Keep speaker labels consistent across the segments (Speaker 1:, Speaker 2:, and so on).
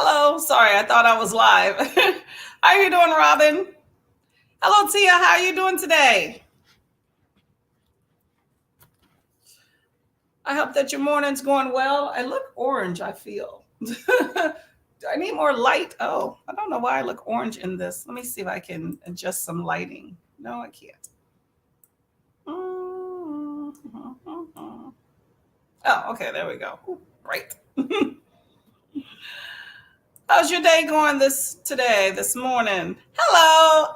Speaker 1: Hello. Sorry, I thought I was live. How are you doing, Robin? Hello, Tia. How are you doing today? I hope that your morning's going well. I look orange, I feel. Do I need more light? Oh, I don't know why I look orange in this. Let me see if I can adjust some lighting. No, I can't. Oh, okay. There we go. Great. How's your day going this morning? Hello.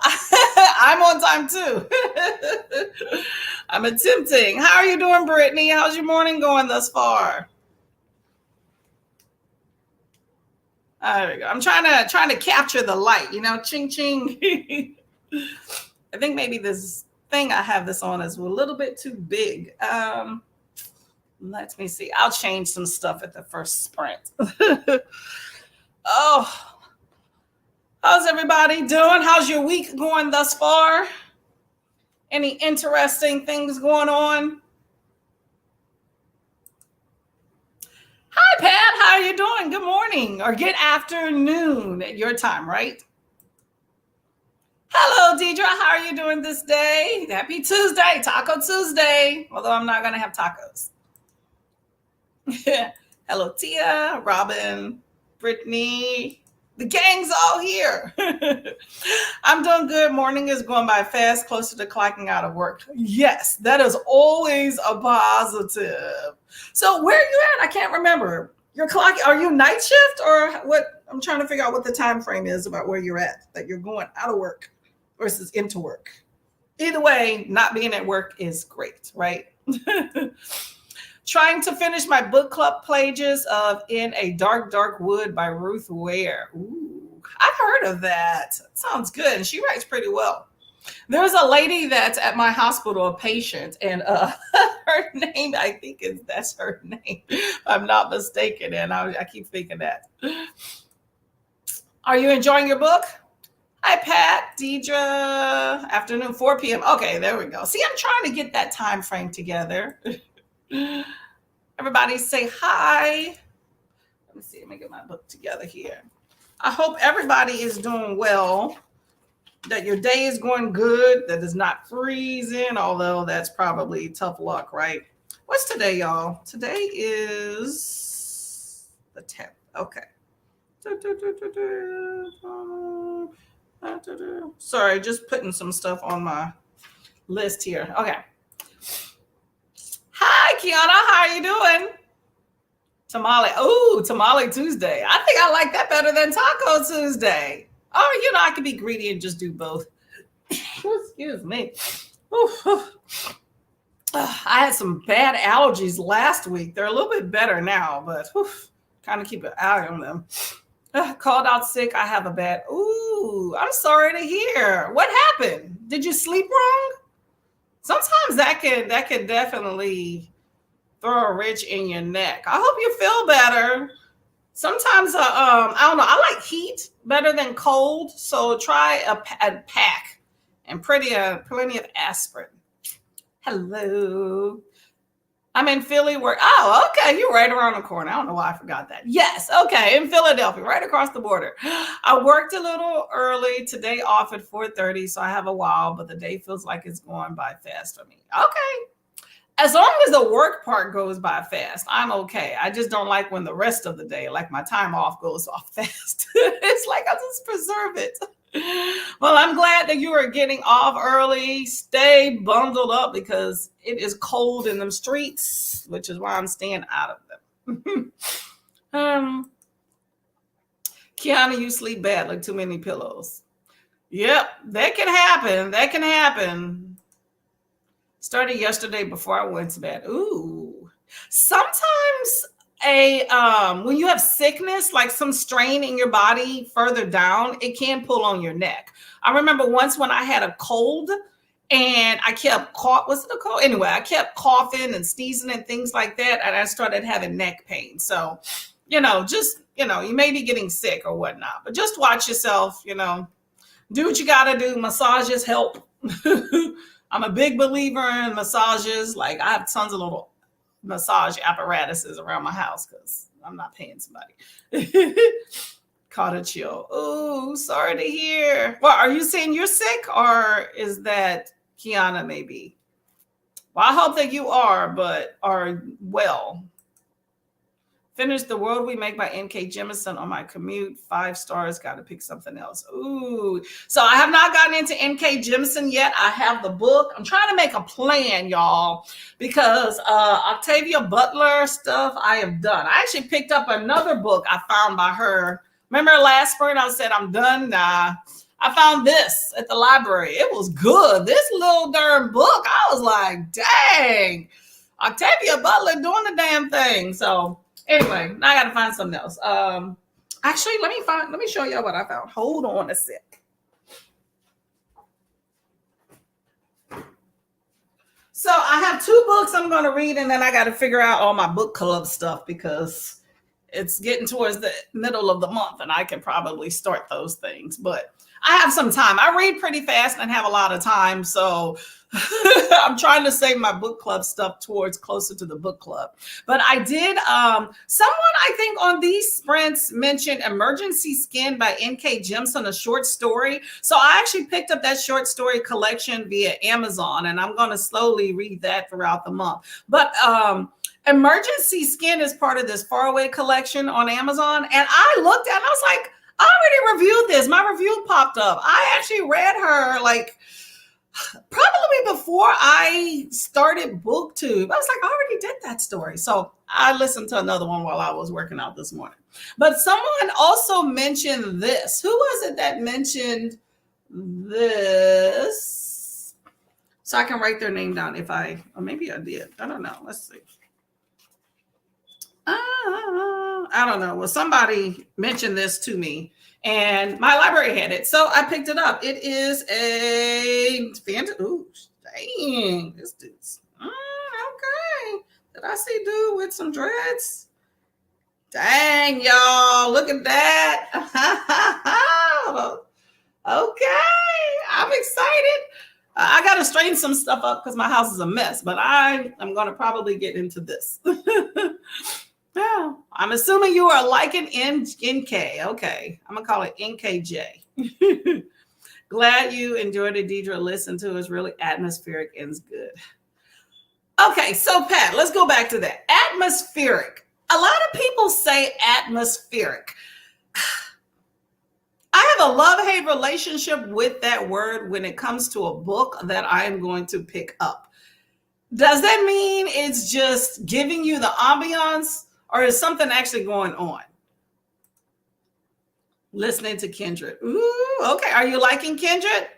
Speaker 1: I'm on time too. I'm attempting. How are you doing, Brittany? How's your morning going thus far? There we go. I'm trying to capture the light, ching ching. I think maybe this thing I have this on is a little bit too big. Let me see. I'll change some stuff at the first sprint. Oh, how's everybody doing? How's your week going thus far? Any interesting things going on? Hi, Pat. How are you doing? Good morning or good afternoon at your time, right? Hello, Deidre. How are you doing this day? Happy Tuesday, Taco Tuesday. Although I'm not going to have tacos. Hello, Tia, Robin, Brittany. The gang's all here. I'm doing good. Morning is going by fast, closer to clocking out of work. Yes, that is always a positive. So where are you at? I can't remember. Your clock, are you night shift or what? I'm trying to figure out what the time frame is about where you're at, that you're going out of work versus into work. Either way, not being at work is great, right? Trying to finish my book club pages of In a Dark, Dark Wood by Ruth Ware. Ooh, I've heard of that. Sounds good. And she writes pretty well. There's a lady that's at my hospital, a patient, and her name, I think that's her name, if I'm not mistaken. And I keep thinking that. Are you enjoying your book? Hi, Pat, Deidre. Afternoon, 4 p.m. Okay, there we go. See, I'm trying to get that time frame together. Everybody say hi. Let me see. Let me get my book together here. I hope everybody is doing well, that your day is going good, that it's not freezing, although that's probably tough luck, right? What's today, y'all? Today is the 10th. Okay. Sorry, just putting some stuff on my list here. Okay. Hi, Kiana. How are you doing? Tamale. Oh, Tamale Tuesday. I think I like that better than Taco Tuesday. Oh, I could be greedy and just do both. Excuse me. I had some bad allergies last week. They're a little bit better now, but kind of keep an eye on them. Called out sick. I have a bad. Ooh, I'm sorry to hear. What happened? Did you sleep wrong? Sometimes that could definitely throw a wrench in your neck. I hope you feel better. Sometimes I don't know. I like heat better than cold, so try a pack and plenty of aspirin. Hello. I'm in Philly where, oh, okay, you're right around the corner. I don't know why I forgot that. Yes, okay, in Philadelphia, right across the border. I worked a little early today, off at 4:30, so I have a while, but the day feels like it's going by fast for me. Okay. As long as the work part goes by fast, I'm okay. I just don't like when the rest of the day, like my time off, goes off fast. It's like I just preserve it. Well, I'm glad that you are getting off early. Stay bundled up because it is cold in them streets, which is why I'm staying out of them. Kiana, you sleep bad, like too many pillows. Yep, that can happen. That can happen. Started yesterday before I went to bed. Ooh. Sometimes when you have sickness, like some strain in your body further down, it can pull on your neck. I remember once when I had a cold and I kept was it a cold? Anyway, I kept coughing and sneezing and things like that, and I started having neck pain. So, you may be getting sick or whatnot, but just watch yourself, do what you got to do. Massages help. I'm a big believer in massages. Like I have tons of little massage apparatuses around my house because I'm not paying somebody. Caught a chill. Oh, sorry to hear. Well, are you saying you're sick or is that Kiana maybe? Well, I hope that you are, but are well. Finish The World We Make by N.K. Jemisin on my commute. 5 stars. Got to pick something else. Ooh. So I have not gotten into N.K. Jemisin yet. I have the book. I'm trying to make a plan, y'all, because Octavia Butler stuff I have done. I actually picked up another book I found by her. Remember last spring I said I'm done? Nah. I found this at the library. It was good. This little darn book. I was like, dang. Octavia Butler doing the damn thing. So anyway, now I got to find something else. Actually, let me show y'all what I found. Hold on a sec. So I have 2 books I'm going to read, and then I got to figure out all my book club stuff because it's getting towards the middle of the month, and I can probably start those things. But I have some time. I read pretty fast and have a lot of time, so I'm trying to save my book club stuff towards closer to the book club. But I did, someone I think on these sprints mentioned Emergency Skin by N.K. Jemisin, a short story. So I actually picked up that short story collection via Amazon, and I'm going to slowly read that throughout the month. But Emergency Skin is part of this Faraway collection on Amazon. And I looked at it and I was like, I already reviewed this. My review popped up. I actually read her like probably before I started BookTube. I was like, I already did that story. So I listened to another one while I was working out this morning. But someone also mentioned this. Who was it that mentioned this? So I can write their name down or maybe I did. I don't know. Let's see. I don't know. Well, somebody mentioned this to me and my library had it. So I picked it up. It is a fantasy. Ooh, dang. This dude's okay. Did I see dude with some dreads? Dang, y'all. Look at that. Okay. I'm excited. I got to straighten some stuff up because my house is a mess, but I'm going to probably get into this. Yeah, I'm assuming you are liking NK. Okay, I'm gonna call it NKJ. Glad you enjoyed it, Deidre. Listen to it's really atmospheric and it's good. Okay, so Pat, let's go back to that. Atmospheric. A lot of people say atmospheric. I have a love-hate relationship with that word when it comes to a book that I am going to pick up. Does that mean it's just giving you the ambiance? Or is something actually going on? Listening to Kindred. Ooh, okay. Are you liking Kindred?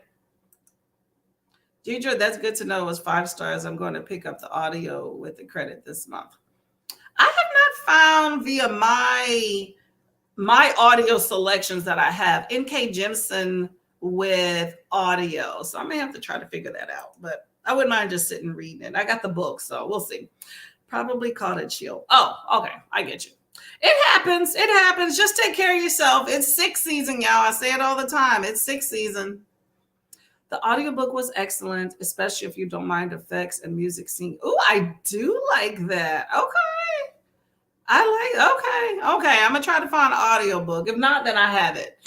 Speaker 1: Deidre, that's good to know. It was 5 stars. I'm going to pick up the audio with the credit this month. I have not found via my audio selections that I have N.K. Jemisin with audio. So I may have to try to figure that out. But I wouldn't mind just sitting and reading it. I got the book, so we'll see. Probably caught a chill. Oh, okay. I get you. It happens. It happens. Just take care of yourself. It's 6th season, y'all. I say it all the time. It's 6th season. The audiobook was excellent, especially if you don't mind effects and music scene. Oh, I do like that. Okay. Okay. I'm going to try to find an audiobook. If not, then I have it.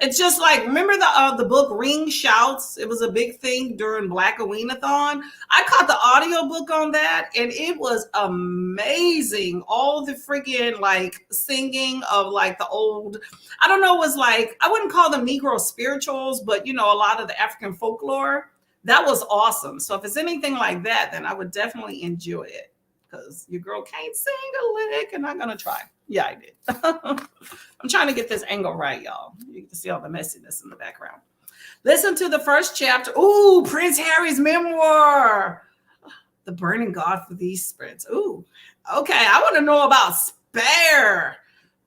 Speaker 1: It's just like, remember the book Ring Shouts? It was a big thing during Black Aweenathon. I caught the audiobook on that, and it was amazing. All the freaking like singing of like the old, I don't know, was like, I wouldn't call them Negro spirituals, but you know, a lot of the African folklore. That was awesome. So if it's anything like that, then I would definitely enjoy it. Because your girl can't sing a lick, and I'm gonna try. Yeah, I did. I'm trying to get this angle right, y'all. You can see all the messiness in the background. Listen to the first chapter. Ooh, Prince Harry's memoir. The Burning God for These Sprints. Ooh, okay. I want to know about Spare.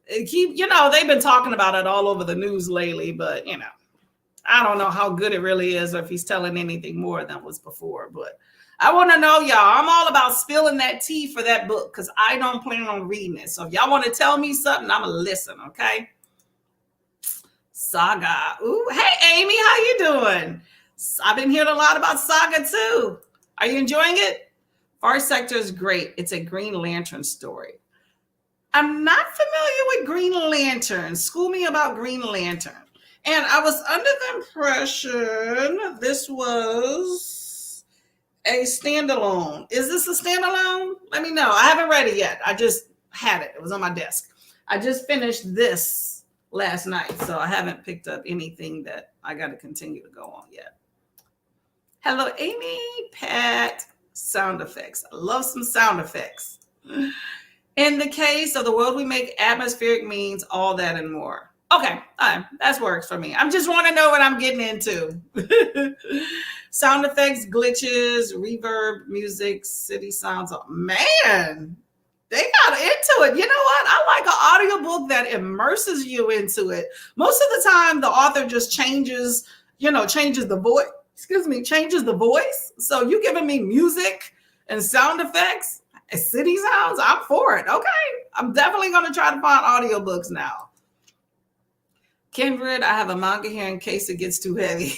Speaker 1: They've been talking about it all over the news lately, but I don't know how good it really is or if he's telling anything more than was before, but I want to know, y'all. I'm all about spilling that tea for that book because I don't plan on reading it. So if y'all want to tell me something, I'm going to listen, okay? Saga. Ooh, hey, Amy, how you doing? I've been hearing a lot about Saga, too. Are you enjoying it? Far Sector is great. It's a Green Lantern story. I'm not familiar with Green Lantern. School me about Green Lantern. And I was under the impression this was a standalone. Is this a standalone? Let me know. I haven't read it yet. I just had it. It was on my desk. I just finished this last night, so I haven't picked up anything that I got to continue to go on yet. Hello, Amy, Pat, sound effects. I love some sound effects. In the case of the world we make, atmospheric means all that and more. Okay, all right, that works for me. I just want to know what I'm getting into. Sound effects, glitches, reverb, music, city sounds. Man, they got into it. You know what? I like an audiobook that immerses you into it. Most of the time, the author just changes the voice. Changes the voice. So you giving me music and sound effects, and city sounds, I'm for it. Okay. I'm definitely going to try to find audiobooks now. Kindred, I have a manga here in case it gets too heavy.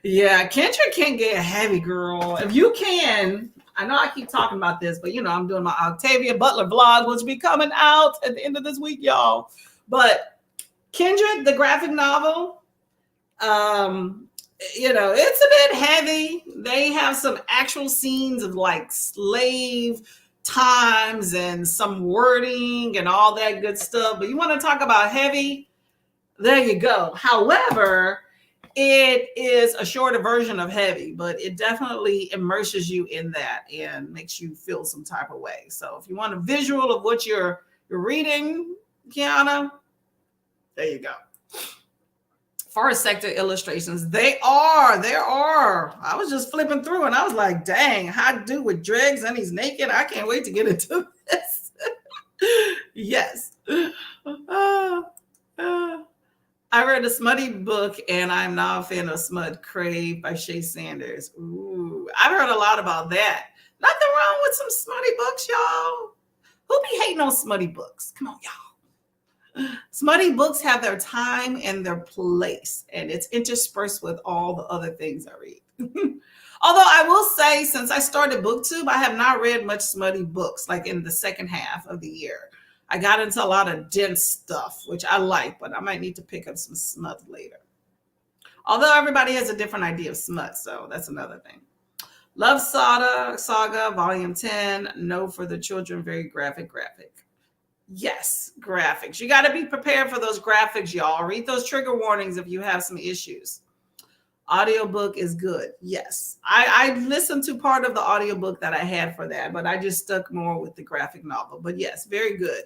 Speaker 1: Yeah, Kindred can get heavy, girl. If you can, I know I keep talking about this, but I'm doing my Octavia Butler vlog, which will be coming out at the end of this week, y'all. But Kindred, the graphic novel, it's a bit heavy. They have some actual scenes of like slave times and some wording and all that good stuff. But you want to talk about heavy? There you go. However, it is a shorter version of heavy, but it definitely immerses you in that and makes you feel some type of way. So if you want a visual of what you're reading, Kiana, there you go. Forest sector illustrations. There are. I was just flipping through and I was like, dang, how to do with dregs and he's naked. I can't wait to get into this. Yes. I read a smutty book and I'm now a fan of Smut Crave by Shay Sanders. Ooh, I've heard a lot about that. Nothing wrong with some smutty books, y'all. Who be hating on smutty books? Come on, y'all. Smutty books have their time and their place, and it's interspersed with all the other things I read. Although I will say, since I started BookTube, I have not read much smutty books, like in the second half of the year. I got into a lot of dense stuff, which I like, but I might need to pick up some smut later. Although everybody has a different idea of smut, so that's another thing. Love Saga, Volume 10. No for the children, very graphic. Yes, graphics. You got to be prepared for those graphics, y'all. Read those trigger warnings if you have some issues. Audiobook is good. Yes. I listened to part of the audiobook that I had for that, but I just stuck more with the graphic novel. But yes, very good.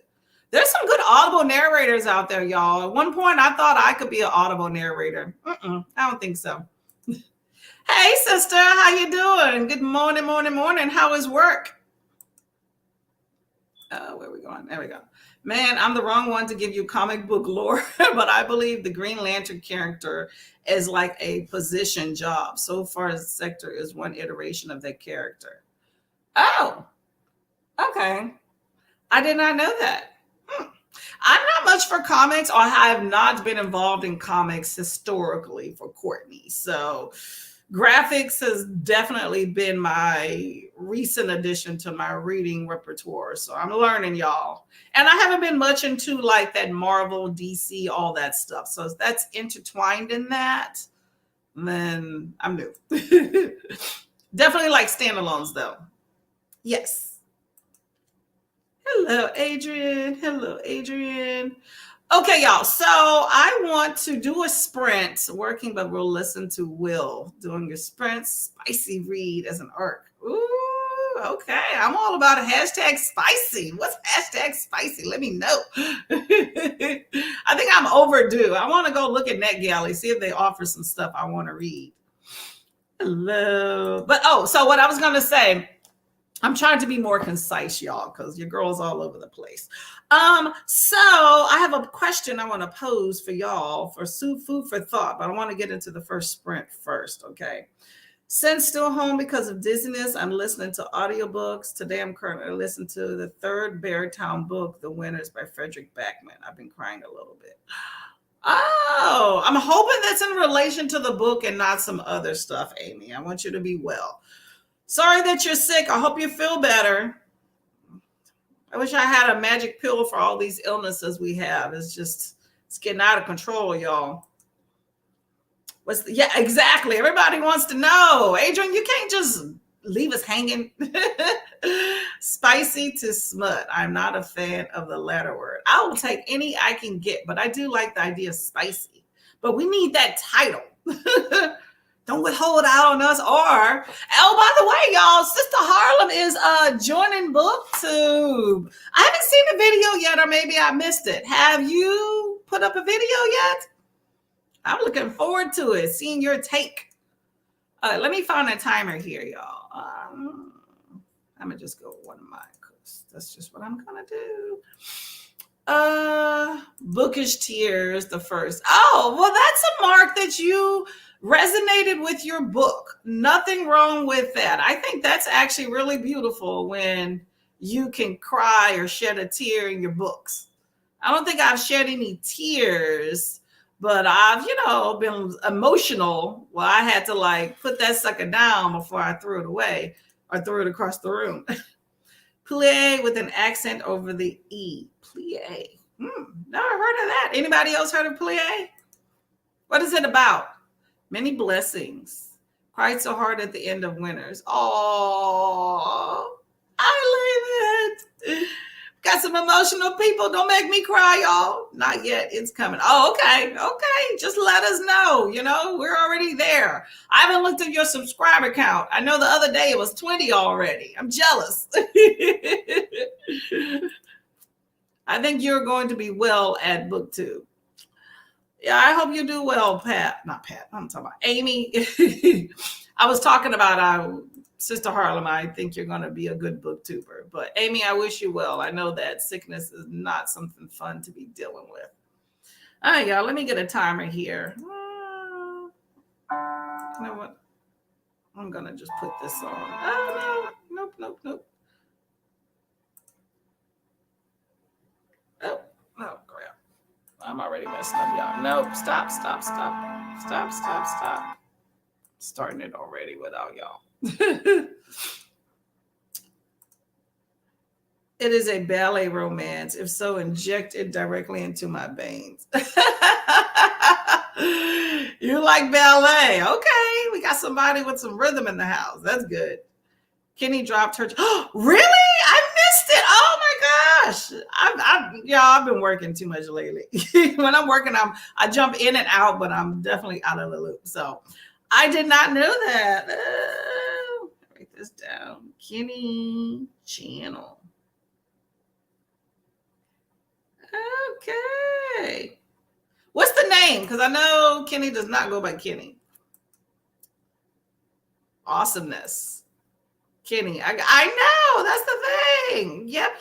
Speaker 1: There's some good audible narrators out there, y'all. At one point, I thought I could be an audible narrator. I don't think so. Hey, sister, how you doing? Good morning. How is work? Where are we going? There we go. Man, I'm the wrong one to give you comic book lore, but I believe the Green Lantern character is like a position job. So far as Sector is one iteration of that character. Oh, okay. I did not know that. I'm not much for comics, or I have not been involved in comics historically for Courtney. So graphics has definitely been my recent addition to my reading repertoire. So I'm learning, y'all. And I haven't been much into like that Marvel, DC, all that stuff. So if that's intertwined in that, then I'm new. Definitely like standalones though. Yes. Hello, Adrian. Okay, y'all. So I want to do a sprint working, but we'll listen to Will doing a sprint spicy read as an arc. Ooh, okay. I'm all about a hashtag spicy. What's hashtag spicy? Let me know. I think I'm overdue. I want to go look at NetGalley, see if they offer some stuff I want to read. Hello. But so what I was going to say, I'm trying to be more concise, y'all, because your girl's all over the place. So I have a question I want to pose for y'all for food for thought, but I want to get into the first sprint first, okay? Since still home because of dizziness, I'm listening to audiobooks. Today I'm currently listening to the third Beartown book, The Winners by Frederick Backman. I've been crying a little bit. Oh, I'm hoping that's in relation to the book and not some other stuff, Amy. I want you to be well. Sorry that you're sick. I hope you feel better. I wish I had a magic pill for all these illnesses we have. It's getting out of control, y'all. Yeah, exactly. Everybody wants to know. Adrian, you can't just leave us hanging. Spicy to smut. I'm not a fan of the latter word. I will take any I can get, but I do like the idea of spicy. But we need that title. Don't withhold out on us. Or, oh, by the way, y'all, Sister Harlem is joining BookTube. I haven't seen the video yet, or maybe I missed it. Have you put up a video yet? I'm looking forward to it, seeing your take. Let me find a timer here, y'all. I'm going to just go one mic because that's just what I'm going to do. Bookish Tears, the first. Oh, well, that's a mark that you resonated with your book. Nothing wrong with that. I think that's actually really beautiful when you can cry or shed a tear in your books. I don't think I've shed any tears, but I've, been emotional. Well, I had to like put that sucker down before I threw it away or threw it across the room. Plie with an accent over the E. Plie. Never heard of that. Anybody else heard of plie? What is it about? Many blessings. Cried so hard at the end of winters. Oh, I leave it. Got some emotional people. Don't make me cry, y'all. Not yet. It's coming. Oh, okay. Okay. Just let us know. We're already there. I haven't looked at your subscriber count. I know the other day it was 20 already. I'm jealous. I think you're going to be well at BookTube. Yeah, I hope you do well, Pat. Not Pat. I'm talking about Amy. I was talking about Sister Harlem. I think you're going to be a good booktuber. But Amy, I wish you well. I know that sickness is not something fun to be dealing with. All right, y'all. Let me get a timer here. You know what? I'm going to just put this on. Oh, no. Nope. Oh, crap. I'm already messing up, y'all. Nope. Stop. Starting it already without y'all. It is a ballet romance. If so, inject it directly into my veins. You like ballet? Okay, we got somebody with some rhythm in the house. That's good. Kenny dropped her. Really? I missed it. Oh my gosh. I've been working too much lately. When I'm working, I jump in and out, but I'm definitely out of the loop. So I did not know that. Write this down. Kenny channel. Okay. What's the name? Because I know Kenny does not go by Kenny. Awesomeness. Kenny. I know. That's the thing. Yep.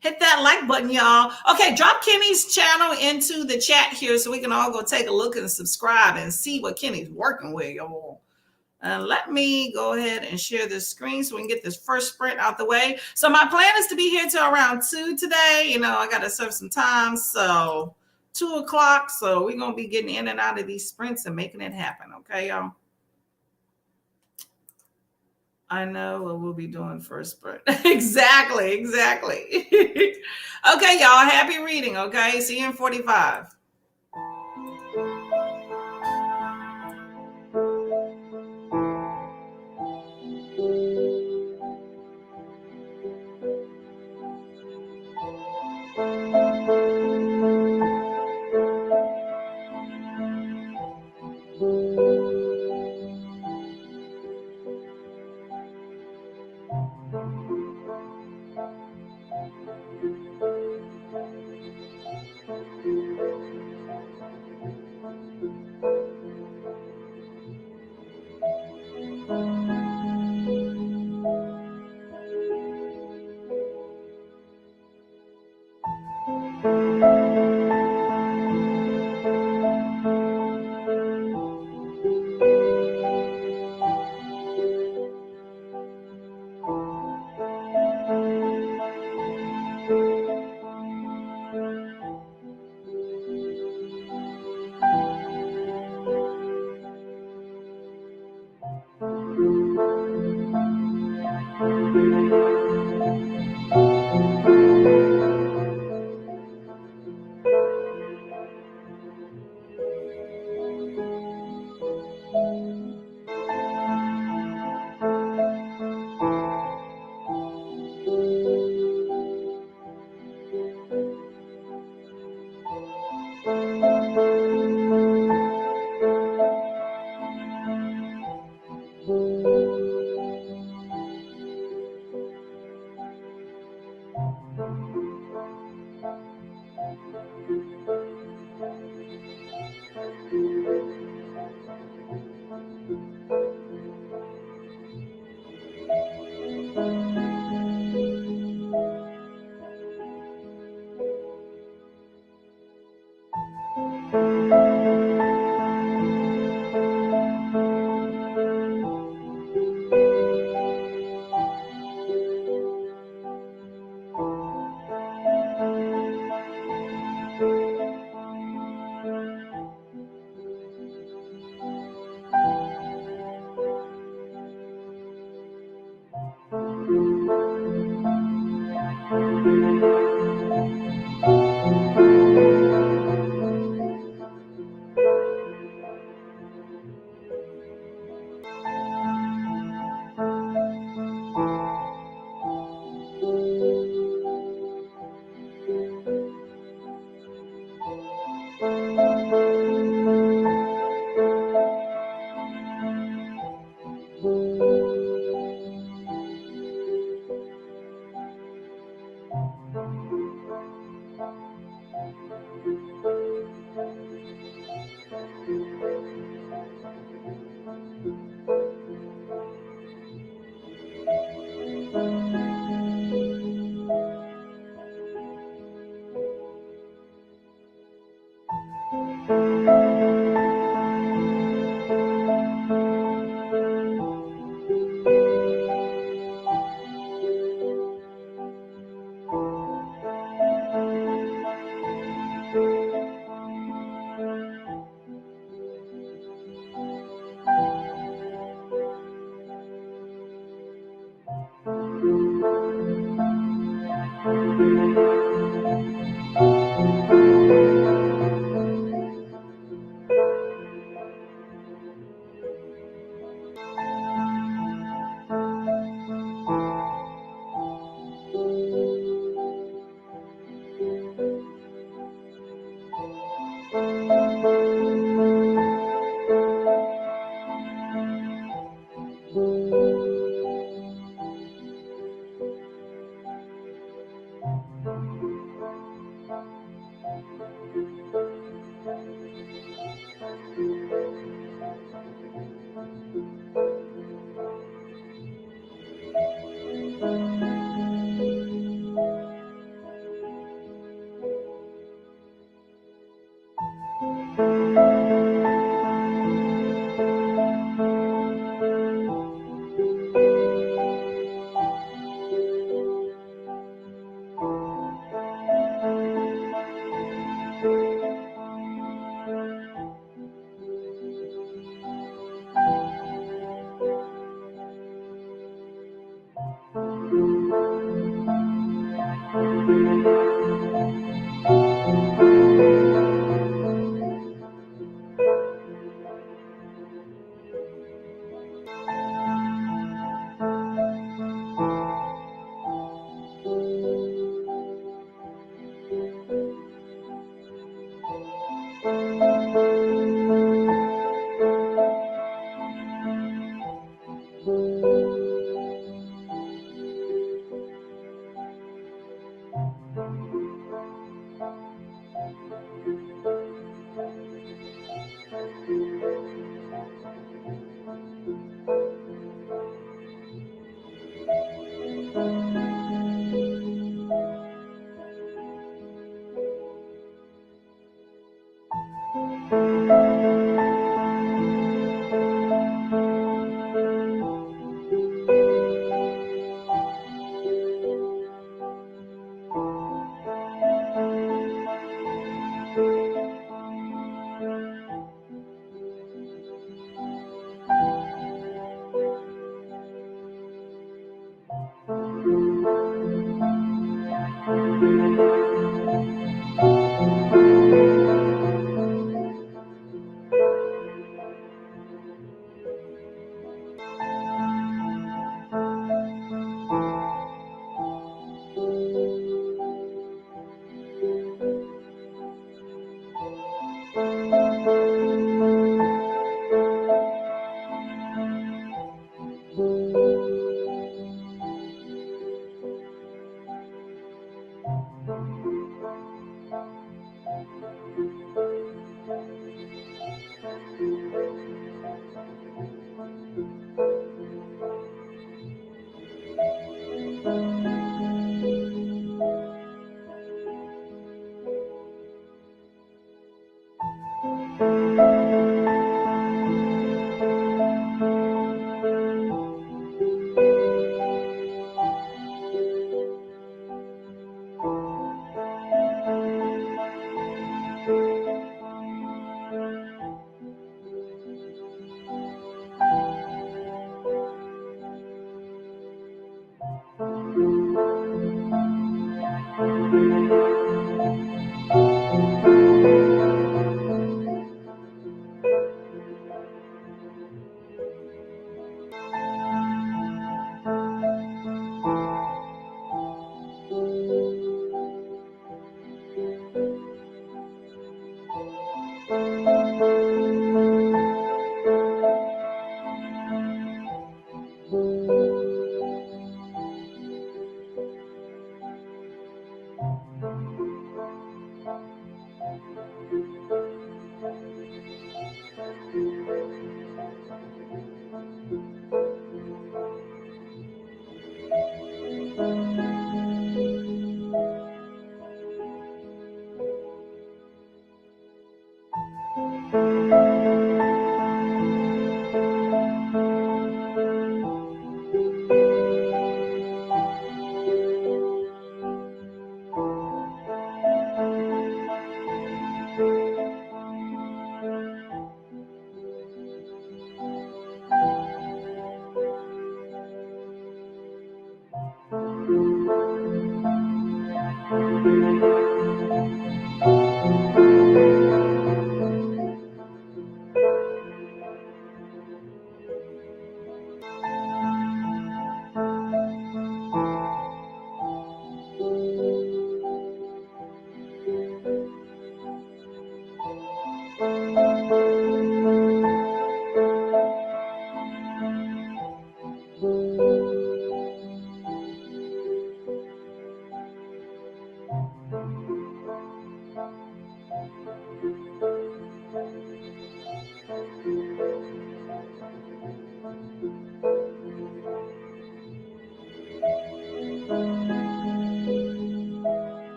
Speaker 1: Hit that like button, y'all. Okay, drop Kenny's channel into the chat here so we can all go take a look and subscribe and see what Kenny's working with, y'all. And let me go ahead and share this screen so we can get this first sprint out the way. So my plan is to be here till around 2 today. I got to serve some time. So 2 o'clock. So we're going to be getting in and out of these sprints and making it happen. Okay, y'all? I know what we'll be doing first sprint. Exactly. Okay, y'all. Happy reading. Okay. See you in 45.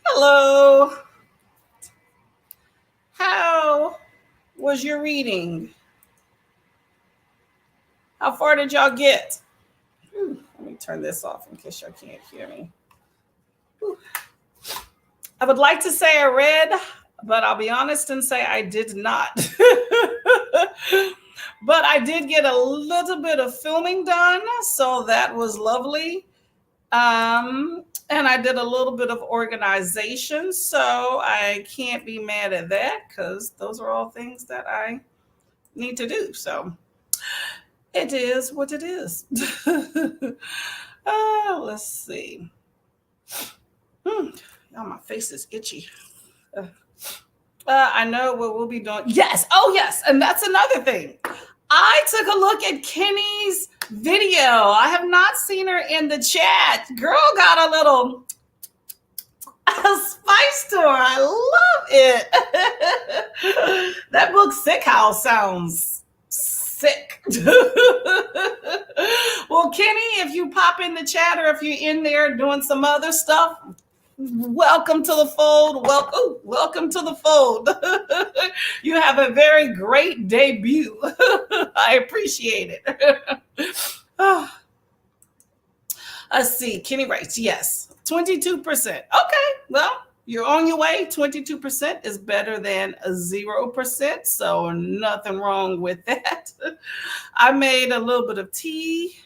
Speaker 1: Hello. How was your reading? How far did y'all get? Let me turn this off in case y'all can't hear me. I would like to say I read, but I'll be honest and say I did not. But I did get a little bit of filming done, so that was lovely. And I did a little bit of organization, so I can't be mad at that because those are all things that I need to do. So it is what it is. Let's see. Oh, my face is itchy. I know what we'll be doing. Yes. Oh, yes. And that's another thing. I took a look at Kenny's video. I have not seen her in the chat. Girl got a little spice to her. I love it. That book, Sick House, sounds sick. Well, Kenny, if you pop in the chat or if you're in there doing some other stuff, welcome to the fold. Welcome to the fold. You have a very great debut. I appreciate it. Let's see. Kenny writes, yes, 22%. Okay, well, you're on your way. 22% is better than 0%. So nothing wrong with that. I made a little bit of tea.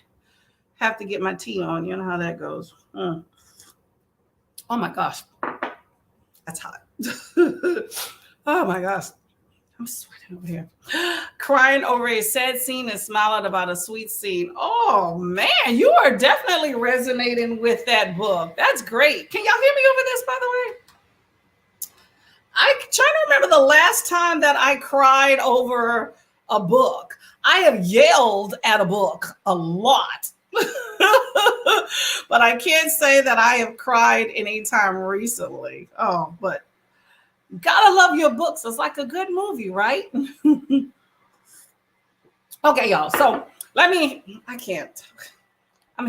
Speaker 1: Have to get my tea on. You know how that goes. Oh my gosh. That's hot. Oh my gosh. I'm sweating over here. Crying over a sad scene and smiling about a sweet scene. Oh man, you are definitely resonating with that book. That's great. Can y'all hear me over this, by the way? I'm trying to remember the last time that I cried over a book. I have yelled at a book a lot. But I can't say that I have cried anytime recently. Oh, but gotta love your books. It's like a good movie, right? Okay, y'all. So I'm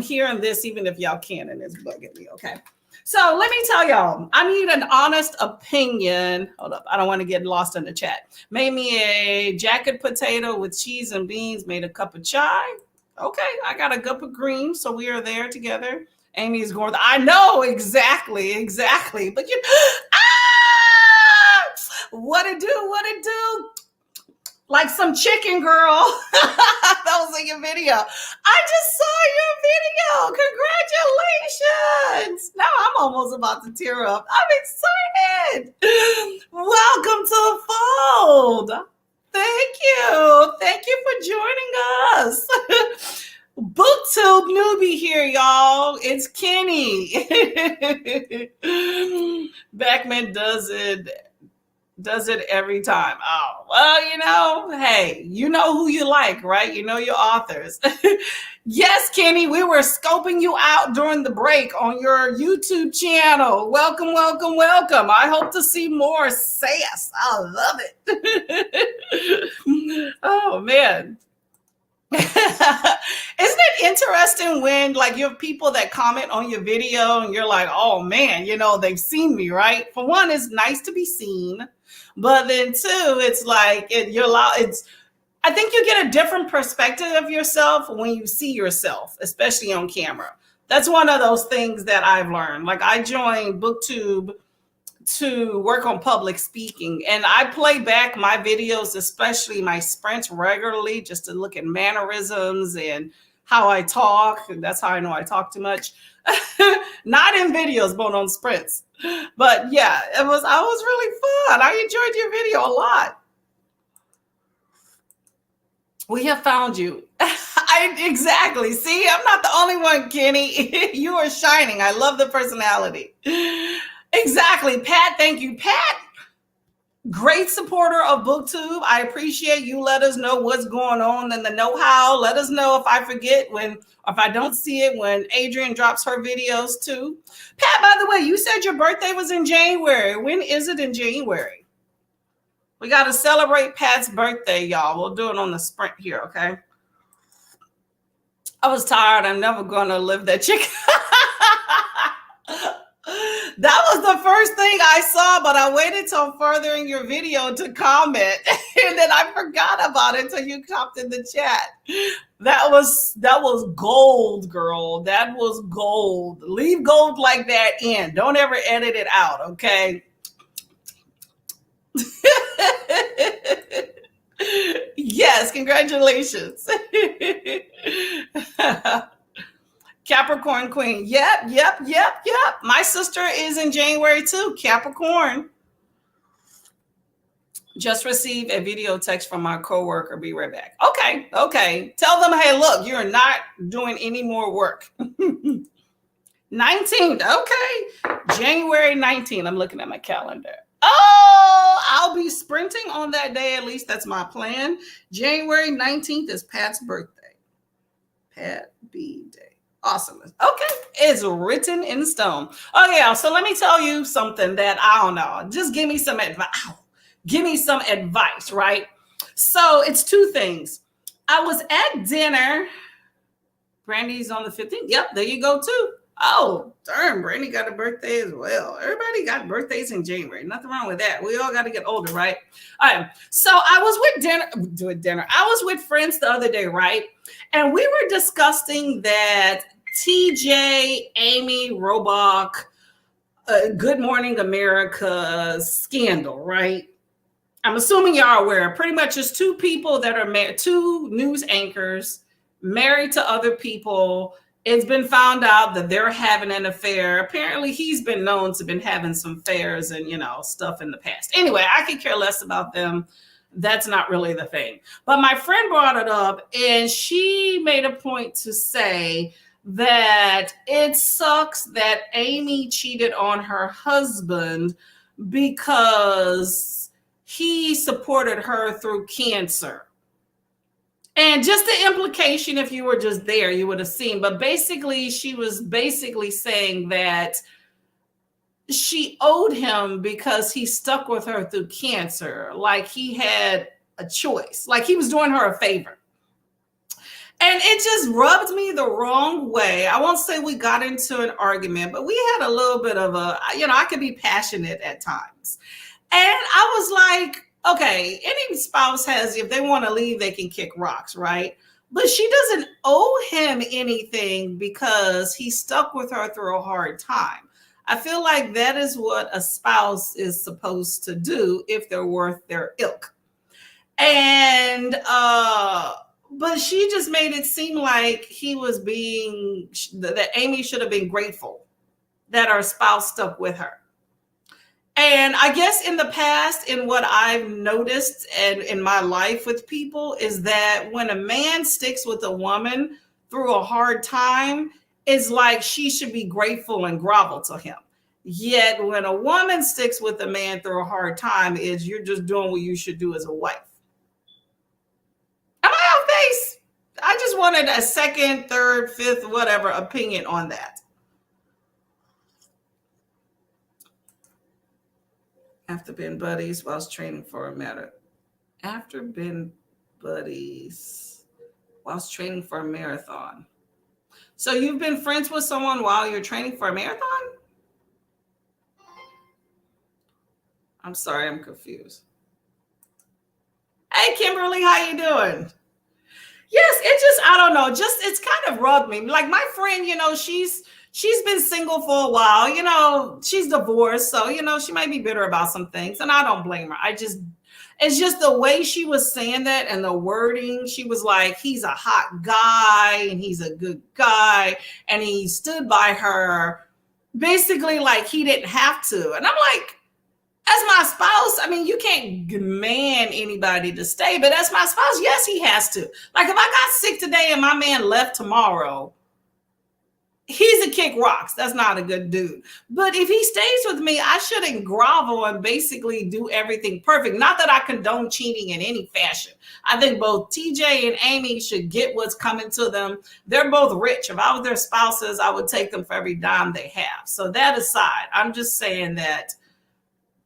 Speaker 1: hearing this even if y'all can't, and it's bugging me. Okay. So let me tell y'all, I need an honest opinion. Hold up. I don't want to get lost in the chat. Made me a jacket potato with cheese and beans, made a cup of chai. Okay, I got a cup of green, so we are there together. Amy's going, I know, exactly. But what it do? Like some chicken, girl. That was in your video. I just saw your video. Congratulations. Now I'm almost about to tear up. I'm excited. Welcome to the fold. Thank you for joining us. BookTube newbie here, y'all. It's Kenny. Backman does it every time. Oh, well, hey, you know who you like, right? You know your authors. Yes, Kenny, we were scoping you out during the break on your YouTube channel. Welcome. I hope to see more sass. I love it. Oh, man. Isn't it interesting when you have people that comment on your video and you're like, oh man, they've seen me, right? For one, it's nice to be seen, but then two, it's like I think you get a different perspective of yourself when you see yourself, especially on camera. That's one of those things that I've learned. I joined BookTube to work on public speaking. And I play back my videos, especially my sprints, regularly just to look at mannerisms and how I talk. And that's how I know I talk too much. Not in videos, but on sprints. But yeah, I was really fun. I enjoyed your video a lot. We have found you. Exactly. See, I'm not the only one, Kenny. You are shining. I love the personality. Exactly. Pat, thank you. Pat, great supporter of BookTube. I appreciate you. Let us know what's going on and the know-how. Let us know if I forget if I don't see it when Adrian drops her videos too. Pat, by the way, you said your birthday was in January. When is it in January? We got to celebrate Pat's birthday, y'all. We'll do it on the sprint here, okay? I was tired. I'm never going to live that chicken. That was the first thing I saw, but I waited till further in your video to comment. And then I forgot about it until you popped in the chat. That was gold, girl. That was gold. Leave gold like that in. Don't ever edit it out, okay? Yes, congratulations. Capricorn Queen. Yep. My sister is in January too. Capricorn. Just received a video text from my coworker. Be right back. Okay. Tell them, hey, look, you're not doing any more work. 19th. Okay. January 19th. I'm looking at my calendar. Oh, I'll be sprinting on that day. At least that's my plan. January 19th is Pat's birthday. Pat B Day. Awesome. Okay. It's written in stone. Oh, yeah. So let me tell you something that I don't know. Just give me some advice. Give me some advice, right? So it's two things. I was at dinner. Brandy's on the 15th. Yep. There you go, too. Oh, darn, Brandy got a birthday as well. Everybody got birthdays in January. Nothing wrong with that. We all got to get older, right? All right. So I was with dinner. I was with friends the other day, right? And we were discussing that TJ, Amy Robach, Good Morning America scandal, right? I'm assuming y'all are aware. Pretty much it's two people that are married, two news anchors married to other people. It's been found out that they're having an affair. Apparently, he's been known to been having some affairs and, stuff in the past. Anyway, I could care less about them. That's not really the thing. But my friend brought it up, and she made a point to say that it sucks that Amy cheated on her husband because he supported her through cancer. And just the implication, if you were just there, you would have seen. But basically, she was basically saying that she owed him because he stuck with her through cancer. Like he had a choice. Like he was doing her a favor. And it just rubbed me the wrong way. I won't say we got into an argument, but we had a little bit of I could be passionate at times. And I was like, okay, any spouse has, if they want to leave, they can kick rocks, right? But she doesn't owe him anything because he stuck with her through a hard time. I feel like that is what a spouse is supposed to do if they're worth their ilk. And, but she just made it seem like that Amy should have been grateful that her spouse stuck with her. And I guess in the past, in what I've noticed and in my life with people is that when a man sticks with a woman through a hard time, it's like she should be grateful and grovel to him. Yet when a woman sticks with a man through a hard time, is you're just doing what you should do as a wife. Am I off base? I just wanted a second, third, fifth, whatever opinion on that. After been buddies whilst training for a marathon. After been buddies whilst training for a marathon. So you've been friends with someone while you're training for a marathon? I'm sorry, I'm confused. Hey, Kimberly, how you doing? Yes, it just, I don't know, just it's kind of rubbed me. Like my friend, she's She's been single for a while. She's divorced. So, she might be bitter about some things. And I don't blame her. It's just the way she was saying that and the wording. She was like, he's a hot guy and he's a good guy. And he stood by her basically like he didn't have to. And I'm like, as my spouse, I mean, you can't demand anybody to stay, but as my spouse, yes, he has to. Like if I got sick today and my man left tomorrow, he's a kick rocks. That's not a good dude. But if he stays with me, I shouldn't grovel and basically do everything perfect. Not that I condone cheating in any fashion. I think both TJ and Amy should get what's coming to them. They're both rich. If I was their spouses, I would take them for every dime they have. So that aside, I'm just saying that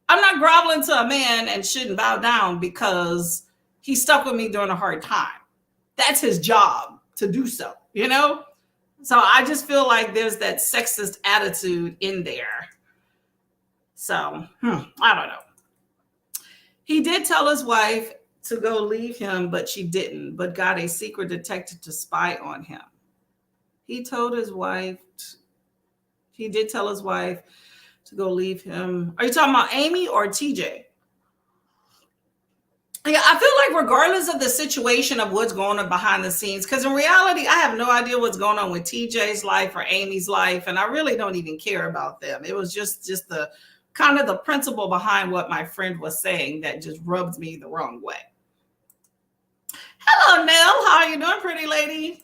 Speaker 1: I'm not groveling to a man and shouldn't bow down because he stuck with me during a hard time. That's his job to do so, So I just feel like there's that sexist attitude in there. So, I don't know. He did tell his wife to go leave him, but she didn't, but got a secret detective to spy on him. He did tell his wife to go leave him. Are you talking about Amy or TJ? Yeah, I feel like regardless of the situation of what's going on behind the scenes, because in reality, I have no idea what's going on with TJ's life or Amy's life, and I really don't even care about them. It was just the kind of the principle behind what my friend was saying that just rubbed me the wrong way. Hello, Nell. How are you doing, pretty lady?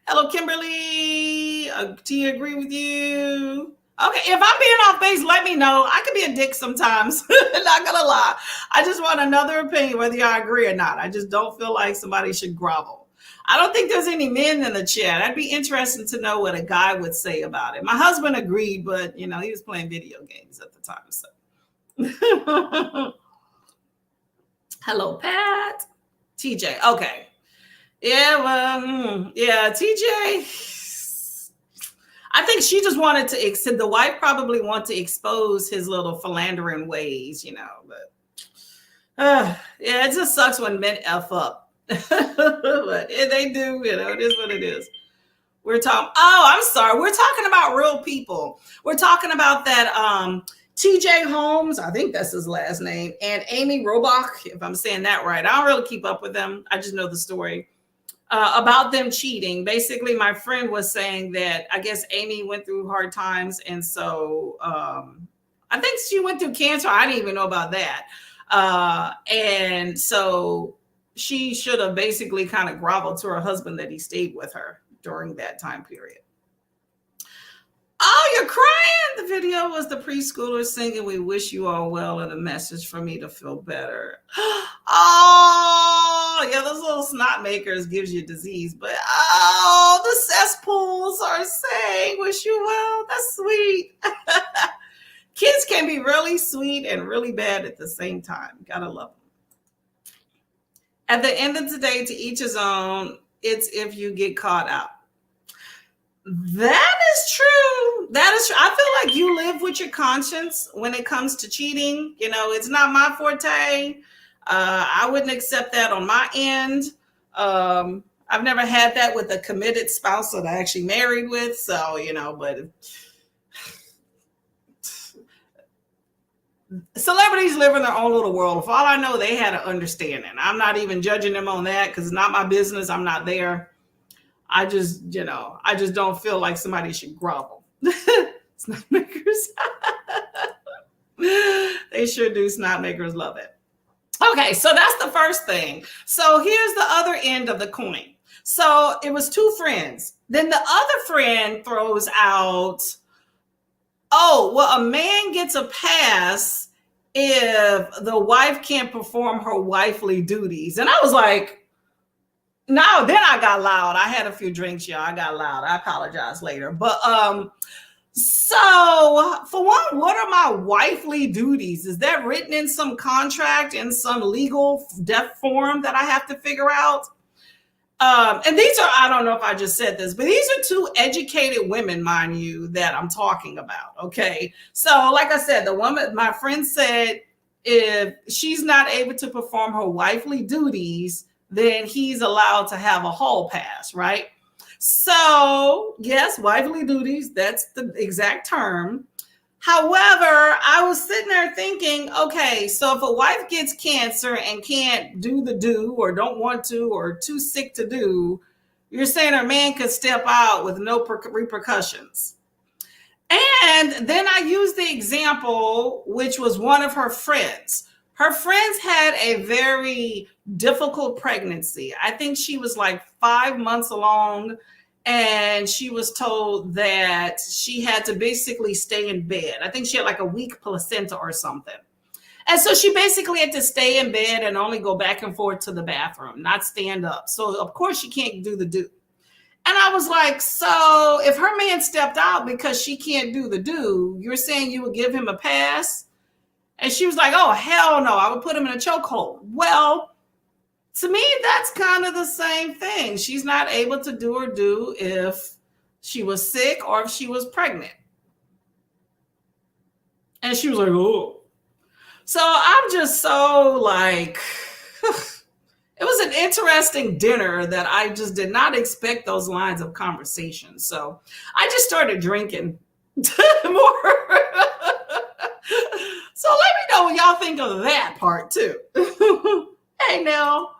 Speaker 1: Hello, Kimberly. Do you agree with you? Okay, if I'm being off base, let me know. I could be a dick sometimes. Not gonna lie. I just want another opinion, whether y'all agree or not. I just don't feel like somebody should grovel. I don't think there's any men in the chat. I'd be interested to know what a guy would say about it. My husband agreed, but he was playing video games at the time. So hello, Pat. TJ. Okay. Yeah, well, yeah, TJ. I think she just wanted to the wife probably wanted to expose his little philandering ways, but yeah, it just sucks when men F up. But they do, it is what it is. I'm sorry. We're talking about real people. We're talking about that TJ Holmes, I think that's his last name, and Amy Robach, if I'm saying that right. I don't really keep up with them. I just know the story. About them cheating. Basically, my friend was saying that I guess Amy went through hard times. And so I think she went through cancer. I didn't even know about that. And so she should have basically kind of groveled to her husband that he stayed with her during that time period. Oh, you're crying. The video was the preschoolers singing "We Wish You All Well" and a message for me to feel better. Oh, yeah, those little snot makers gives you disease. But the cesspools are saying "Wish you well." That's sweet. Kids can be really sweet and really bad at the same time. Gotta love them. At the end of the day, to each his own. It's if you get caught out. That is true. I feel like you live with your conscience when it comes to cheating. It's not my forte. I wouldn't accept that on my end. I've never had that with a committed spouse that I actually married with. So, but celebrities live in their own little world. For all I know, they had an understanding. I'm not even judging them on that because it's not my business. I'm not there. I just don't feel like somebody should grovel. Snot makers. They sure do. Snot makers love it. Okay, so that's the first thing. So here's the other end of the coin. So it was two friends. Then the other friend throws out, a man gets a pass if the wife can't perform her wifely duties. And I was like, no, then I got loud. I had a few drinks, y'all. I got loud. I apologize later. But so for one, what are my wifely duties? Is that written in some contract, in some legal death form that I have to figure out? And these are, I don't know if I just said this, but these are two educated women, mind you, that I'm talking about. Okay. So like I said, the woman, my friend said, if she's not able to perform her wifely duties, then he's allowed to have a hall pass, right? So, yes, wifely duties, that's the exact term. However, I was sitting there thinking, okay, so if a wife gets cancer and can't do the do or don't want to or too sick to do, you're saying her man could step out with no repercussions. And then I used the example, which was one of her friends. Her friends had a very difficult pregnancy. I think she was like 5 months along, and she was told that she had to basically stay in bed. I think she had like a weak placenta or something. And so she basically had to stay in bed and only go back and forth to the bathroom, not stand up. So, of course, she can't do the do. And I was like, so if her man stepped out because she can't do the do, you're saying you would give him a pass? And she was like, oh, hell no, I would put him in a chokehold. Well, to me, that's kind of the same thing. She's not able to do or do if she was sick or if she was pregnant. And she was like, oh. So I'm just so like, it was an interesting dinner that I just did not expect those lines of conversation. So I just started drinking more. So let me know what y'all think of that part too. Hey now.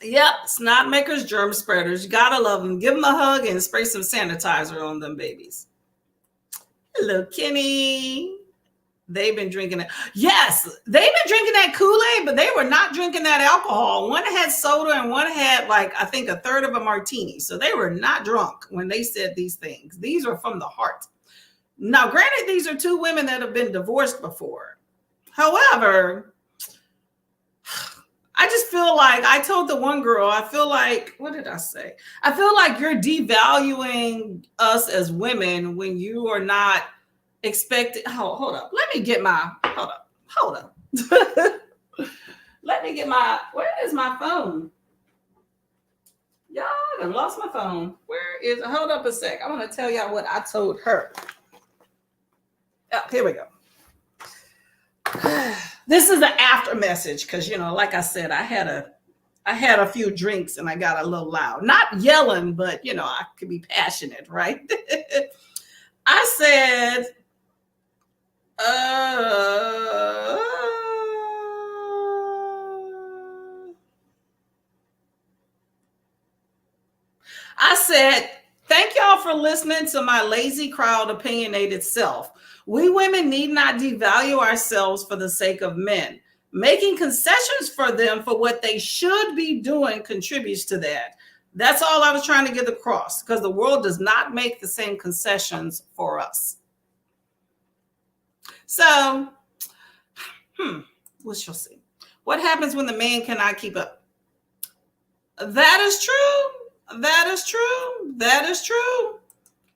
Speaker 1: Yep, snot makers, germ spreaders. You gotta love them. Give them a hug and spray some sanitizer on them babies. Hello, Kenny. They've been drinking it. Yes, they've been drinking that Kool-Aid, but they were not drinking that alcohol. One had soda and one had, like, I think a third of a martini. So they were not drunk when they said these things. These are from the heart. Now, granted, these are two women that have been divorced before. However, I just feel like, I told the one girl, I feel like, what did I say? I feel like you're devaluing us as women when you are not expected. Hold up. Let me get my, hold up. Let me get my, where is my phone? Y'all, I lost my phone. Where is, hold up a sec. I want to tell y'all what I told her. Oh, here we go. This is the after message because, you know, like I said, I had a few drinks and I got a little loud. Not yelling, but, you know, I could be passionate, right? I said, I said, thank y'all for listening to my lazy crowd opinionated self. We women need not devalue ourselves for the sake of men. Making concessions for them for what they should be doing contributes to that. That's all I was trying to get across, because the world does not make the same concessions for us. So, we shall see. What happens when the man cannot keep up? That is true. That is true. That is true.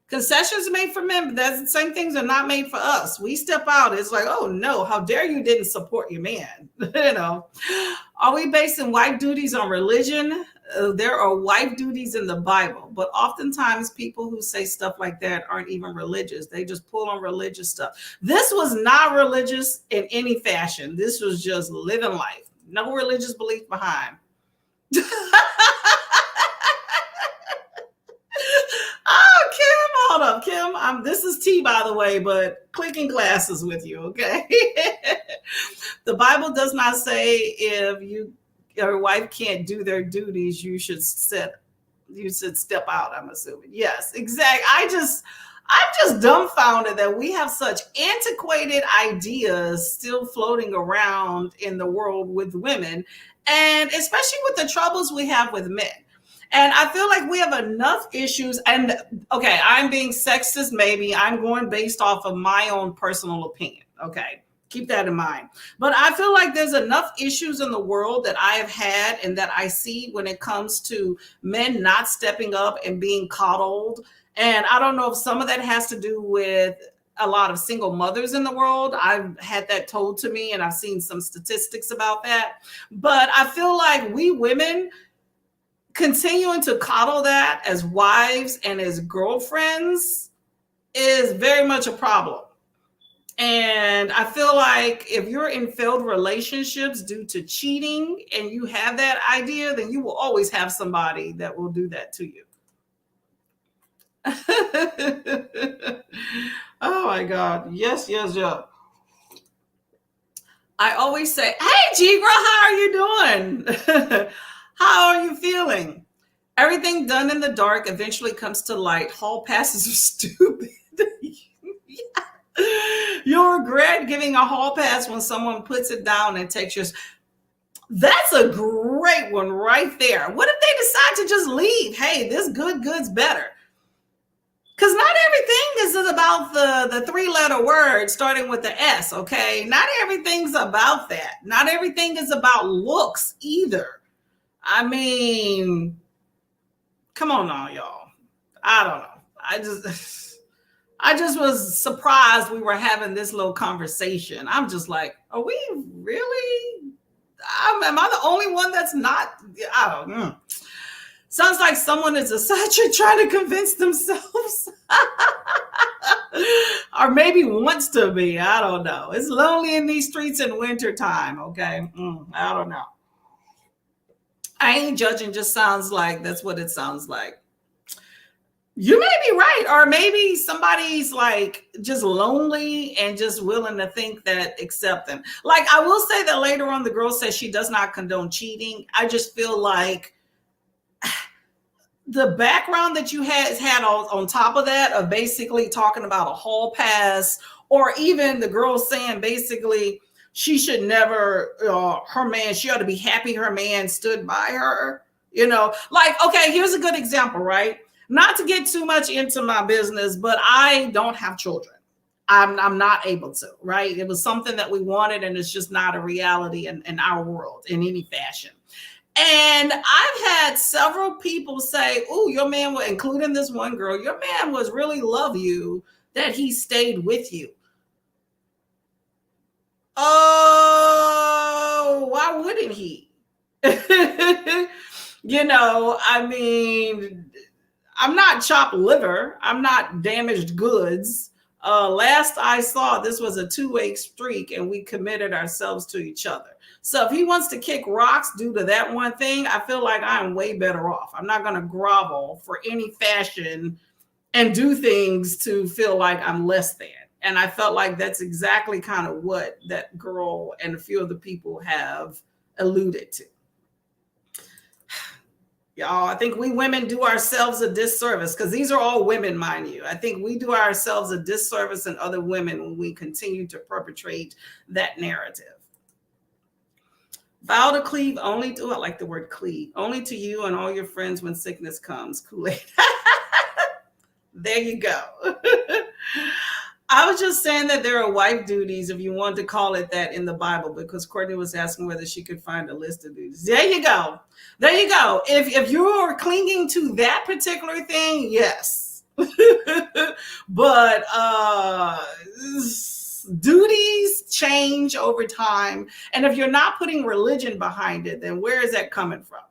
Speaker 1: Concessions are made for men, but that's the same things are not made for us. We step out, it's like, oh no, how dare you didn't support your man? You know, are we basing wife duties on religion? There are wife duties in the Bible, but oftentimes people who say stuff like that aren't even religious. They just pull on religious stuff. This was not religious in any fashion. This was just living life. No religious belief behind. Oh, Kim, hold up, Kim. This is T, by the way, but clicking glasses with you, okay? The Bible does not say if your wife can't do their duties, you should step out. I'm assuming. Yes, exactly. I'm just dumbfounded that we have such antiquated ideas still floating around in the world with women, and especially with the troubles we have with men. And I feel like we have enough issues. And okay, I'm being sexist, maybe. I'm going based off of my own personal opinion. Okay, keep that in mind. But I feel like there's enough issues in the world that I have had and that I see when it comes to men not stepping up and being coddled. And I don't know if some of that has to do with a lot of single mothers in the world. I've had that told to me, and I've seen some statistics about that. But I feel like we women continuing to coddle that as wives and as girlfriends is very much a problem. And I feel like if you're in failed relationships due to cheating and you have that idea, then you will always have somebody that will do that to you. Oh my God. Yes, yes, yes. I always say, hey, G girl, how are you doing? How are you feeling? Everything done in the dark eventually comes to light. Hall passes are stupid. You'll regret giving a hall pass when someone puts it down and takes yours. That's a great one right there. What if they decide to just leave? Hey, this good's better. Because not everything is about the three-letter word starting with the S, okay? Not everything's about that. Not everything is about looks either. I mean, come on now, y'all. I don't know. I just was surprised we were having this little conversation. I'm just like, are we really? Am I the only one that's not? I don't know. Sounds like someone is a such trying to convince themselves. Or maybe wants to be. I don't know. It's lonely in these streets in winter time, okay? I don't know. I ain't judging, just sounds like that's what it sounds like. You may be right, or maybe somebody's like just lonely and just willing to think that accept them. Like I will say that later on, the girl says she does not condone cheating. I just feel like the background that you had on top of that of basically talking about a hall pass, or even the girl saying basically she should never, her man, she ought to be happy her man stood by her. Like, okay, here's a good example, right? Not to get too much into my business, but I don't have children. I'm not able to, right? It was something that we wanted, and it's just not a reality in our world in any fashion. And I've had several people say, oh, your man, including this one girl, your man was really love you that he stayed with you. Oh, why wouldn't he? I mean, I'm not chopped liver. I'm not damaged goods. Last I saw, this was a 2-week streak and we committed ourselves to each other. So if he wants to kick rocks due to that one thing, I feel like I'm way better off. I'm not going to grovel for any fashion and do things to feel like I'm less than. And I felt like that's exactly kind of what that girl and a few of the people have alluded to. Y'all, I think we women do ourselves a disservice, because these are all women, mind you. I think we do ourselves a disservice and other women when we continue to perpetrate that narrative. Vow to cleave only to, I like the word cleave, only to you and all your friends when sickness comes. Kool-Aid. There you go. I was just saying that there are wife duties, if you want to call it that, in the Bible, because Courtney was asking whether she could find a list of duties. There you go. There you go. If you're clinging to that particular thing, yes. But duties change over time. And if you're not putting religion behind it, then where is that coming from?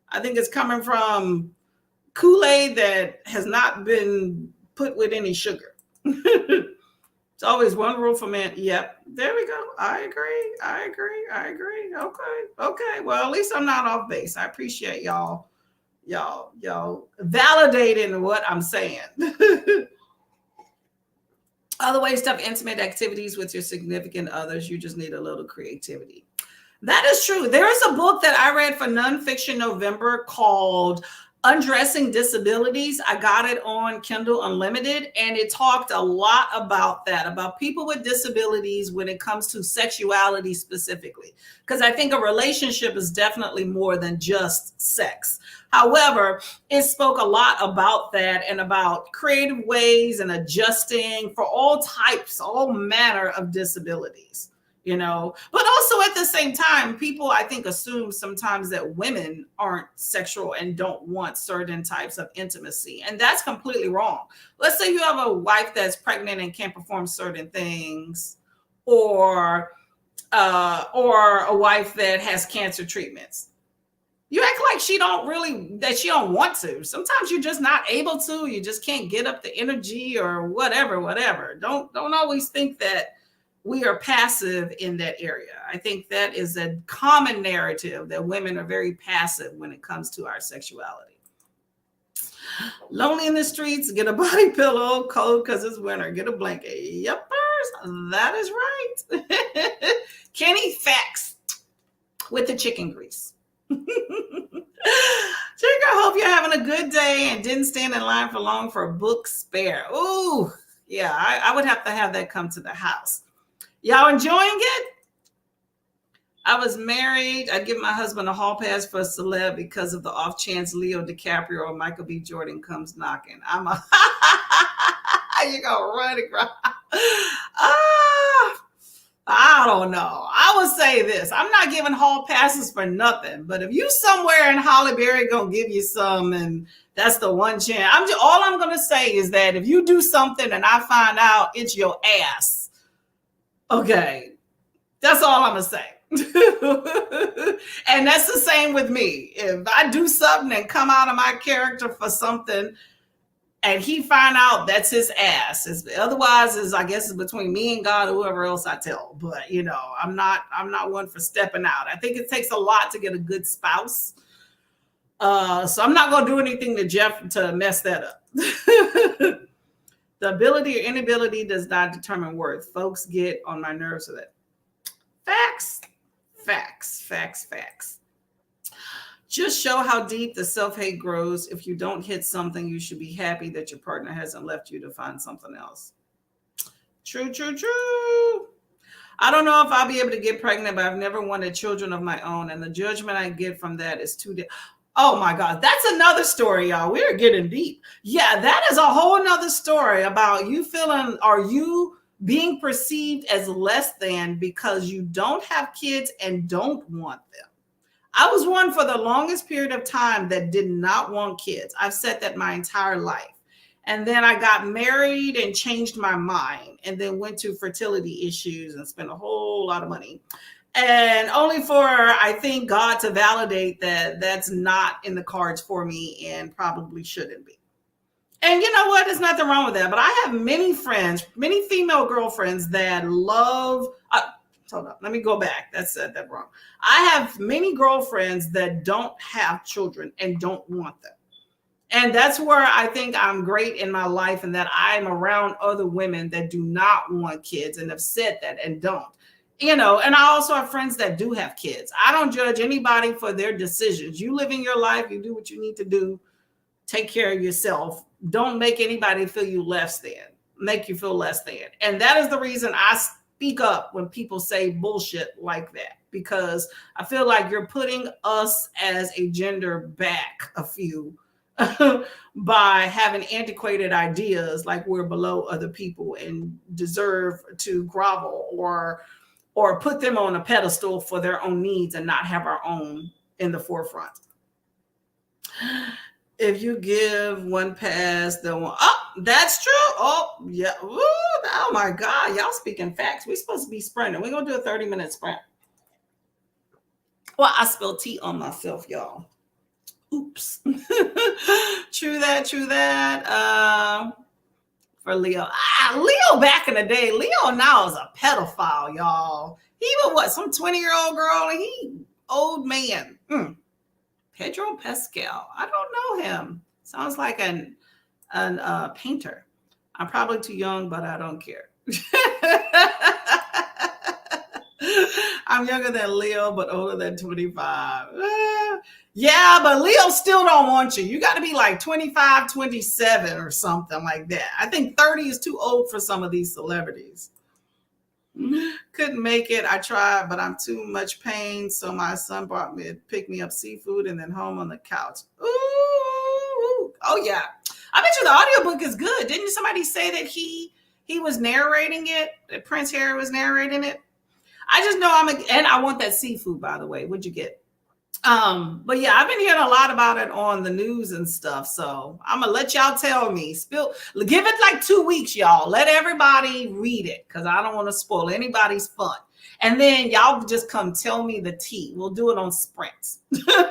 Speaker 1: I think it's coming from Kool-Aid that has not been put with any sugar. It's always one rule for men. Yep. There we go. I agree. Okay. Well, at least I'm not off base. I appreciate y'all validating what I'm saying. Other ways to have intimate activities with your significant others, you just need a little creativity. That is true. There is a book that I read for Nonfiction November called Undressing Disabilities. I got it on Kindle Unlimited, and it talked a lot about that, about people with disabilities when it comes to sexuality specifically, because I think a relationship is definitely more than just sex. However, it spoke a lot about that and about creative ways and adjusting for all types, all manner of disabilities. But also at the same time, people, I think, assume sometimes that women aren't sexual and don't want certain types of intimacy. And that's completely wrong. Let's say you have a wife that's pregnant and can't perform certain things, or a wife that has cancer treatments. You act like she don't want to. Sometimes you're just not able to. You just can't get up the energy or whatever. Don't always think that we are passive in that area. I think that is a common narrative that women are very passive when it comes to our sexuality. Lonely in the streets, get a body pillow. Cold because it's winter, get a blanket. Yep, that is right. Kenny Facts with the chicken grease. Jigger, hope you're having a good day and didn't stand in line for long for a book spare. Ooh, yeah, I would have to have that come to the house. Y'all enjoying it? I was married. I'd give my husband a hall pass for a celeb because of the off chance Leo DiCaprio or Michael B. Jordan comes knocking. I'm a you gonna run and cry. I don't know. I would say this. I'm not giving hall passes for nothing, but if you somewhere in Holly Berry gonna give you some, and that's the one chance. All I'm gonna say is that if you do something and I find out it's your ass, okay, that's all I'm gonna say. And that's the same with me. If I do something and come out of my character for something and he find out that's his ass, otherwise I guess it's between me and God or whoever else I tell. But I'm not one for stepping out. I think it takes a lot to get a good spouse. So I'm not gonna do anything to mess that up. The ability or inability does not determine worth. Folks get on my nerves with it. Facts. Just show how deep the self-hate grows. If you don't hit something, you should be happy that your partner hasn't left you to find something else. True. I don't know if I'll be able to get pregnant, but I've never wanted children of my own. And the judgment I get from that is too oh my God, that's another story, y'all. We're getting deep. Yeah, that is a whole nother story about you feeling, are you being perceived as less than because you don't have kids and don't want them. I was one for the longest period of time that did not want kids. I've said that my entire life. And then I got married and changed my mind and then went to fertility issues and spent a whole lot of money. And only for, I think, God to validate that that's not in the cards for me and probably shouldn't be. And you know what? There's nothing wrong with that. But I have many friends, many female girlfriends that love. Hold up. Let me go back. That said that wrong. I have many girlfriends that don't have children and don't want them. And that's where I think I'm great in my life and that I'm around other women that do not want kids and have said that and don't. And I also have friends that do have kids. I don't judge anybody for their decisions. You live in your life. You do what you need to do. Take care of yourself. Don't make anybody feel you less than, make you feel less than. And that is the reason I speak up when people say bullshit like that, because I feel like you're putting us as a gender back a few by having antiquated ideas like we're below other people and deserve to grovel or put them on a pedestal for their own needs and not have our own in the forefront. If you give one pass, then one. Oh, that's true. Oh, yeah. Ooh, oh, my God. Y'all speaking facts. We're supposed to be sprinting. We're going to do a 30-minute sprint. Well, I spilled tea on myself, y'all. Oops. True that. For Leo. Leo back in the day. Leo now is a pedophile, y'all. He was some 20-year-old girl and he old man. Pedro Pascal. I don't know him. Sounds like an painter. I'm probably too young, but I don't care. I'm younger than Leo, but older than 25. Yeah, but Leo still don't want you. You got to be like 25, 27 or something like that. I think 30 is too old for some of these celebrities. Couldn't make it. I tried, but I'm too much pain. So my son brought me, picked me up seafood and then home on the couch. Ooh. Oh, yeah. I bet you the audiobook is good. Didn't somebody say that he was narrating it? That Prince Harry was narrating it? I just know and I want that seafood, by the way. What'd you get? But yeah, I've been hearing a lot about it on the news and stuff. So I'm gonna let y'all tell me. Give it like 2 weeks, y'all. Let everybody read it because I don't want to spoil anybody's fun. And then y'all just come tell me the tea. We'll do it on sprints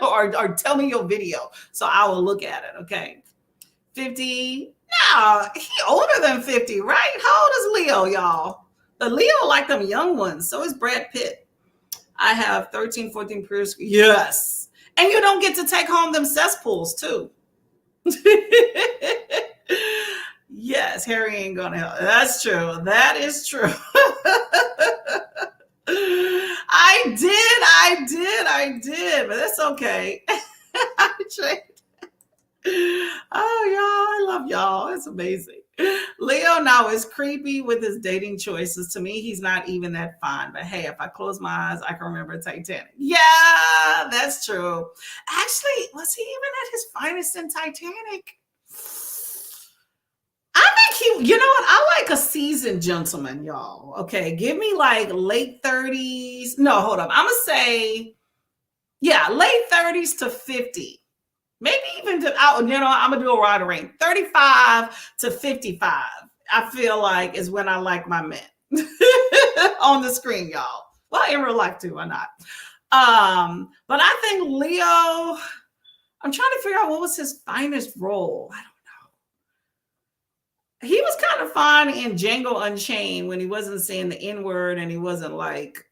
Speaker 1: or tell me your video so I will look at it. Okay, 50. No, he older than 50, right? How old is Leo, y'all? The Leo like them young ones. So is Brad Pitt. I have 13, 14 periods. Yes. And you don't get to take home them cesspools too. Yes, Harry ain't gonna help. That's true. That is true. I did, but that's okay. I tried. Oh, y'all, I love y'all. It's amazing. Leo now is creepy with his dating choices. To me, he's not even that fine. But hey, if I close my eyes, I can remember Titanic. Yeah, that's true. Actually, was he even at his finest in Titanic? I think he, you know what? I like a seasoned gentleman, y'all. Okay, give me like late 30s. No, hold up. I'm going to say, yeah, late 30s to 50. Maybe even to, I'm gonna do a wider range, 35 to 55. I feel like is when I like my men on the screen, y'all. Well, in real life too, why not? But I think Leo. I'm trying to figure out what was his finest role. I don't know. He was kind of fine in Django Unchained when he wasn't saying the N word and he wasn't like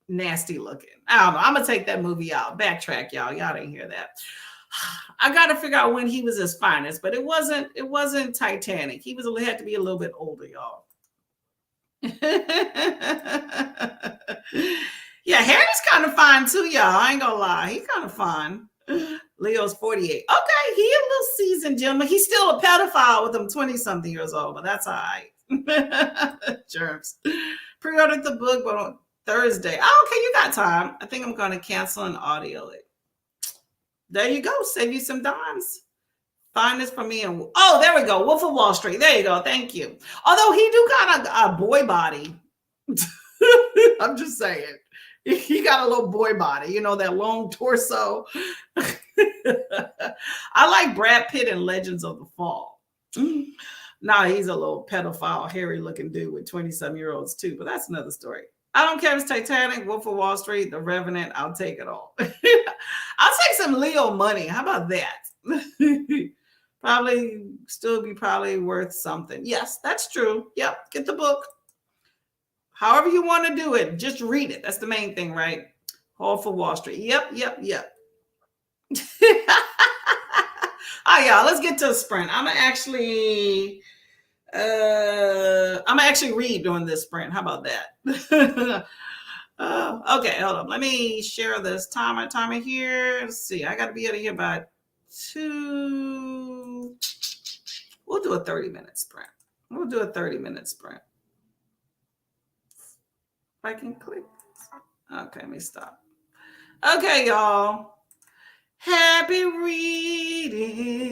Speaker 1: nasty looking. I don't know. I'm gonna take that movie out. Backtrack, y'all. Y'all didn't hear that. I got to figure out when he was his finest, but it wasn't Titanic. He had to be a little bit older, y'all. Yeah, Harry's kind of fine too, y'all. I ain't gonna lie. He's kind of fine. Leo's 48. Okay, he a little seasoned gentleman. He's still a pedophile with him 20-something years old, but that's all right. Germs. Pre-ordered the book, but on Thursday. Oh, okay, you got time. I think I'm gonna cancel and audio it. There you go. Save you some dimes. Find this for me. And oh, there we go. Wolf of Wall Street. There you go. Thank you. Although he do got a boy body. I'm just saying. He got a little boy body. You know, that long torso. I like Brad Pitt in Legends of the Fall. Nah, he's a little pedophile, hairy looking dude with 20-some-year-olds too, but that's another story. I don't care if it's Titanic, Wolf of Wall Street, The Revenant. I'll take it all. I'll take some Leo money. How about that? Probably worth something. Yes, that's true. Yep, get the book. However you want to do it, just read it. That's the main thing, right? Wolf of Wall Street. Yep. All right, y'all. Let's get to a sprint. I'm gonna actually read during this sprint. How about that? Okay, hold on. Let me share this timer here. Let's see. I got to be out of here by 2. We'll do a 30-minute sprint. If I can click. Okay, let me stop. Okay, y'all. Happy reading.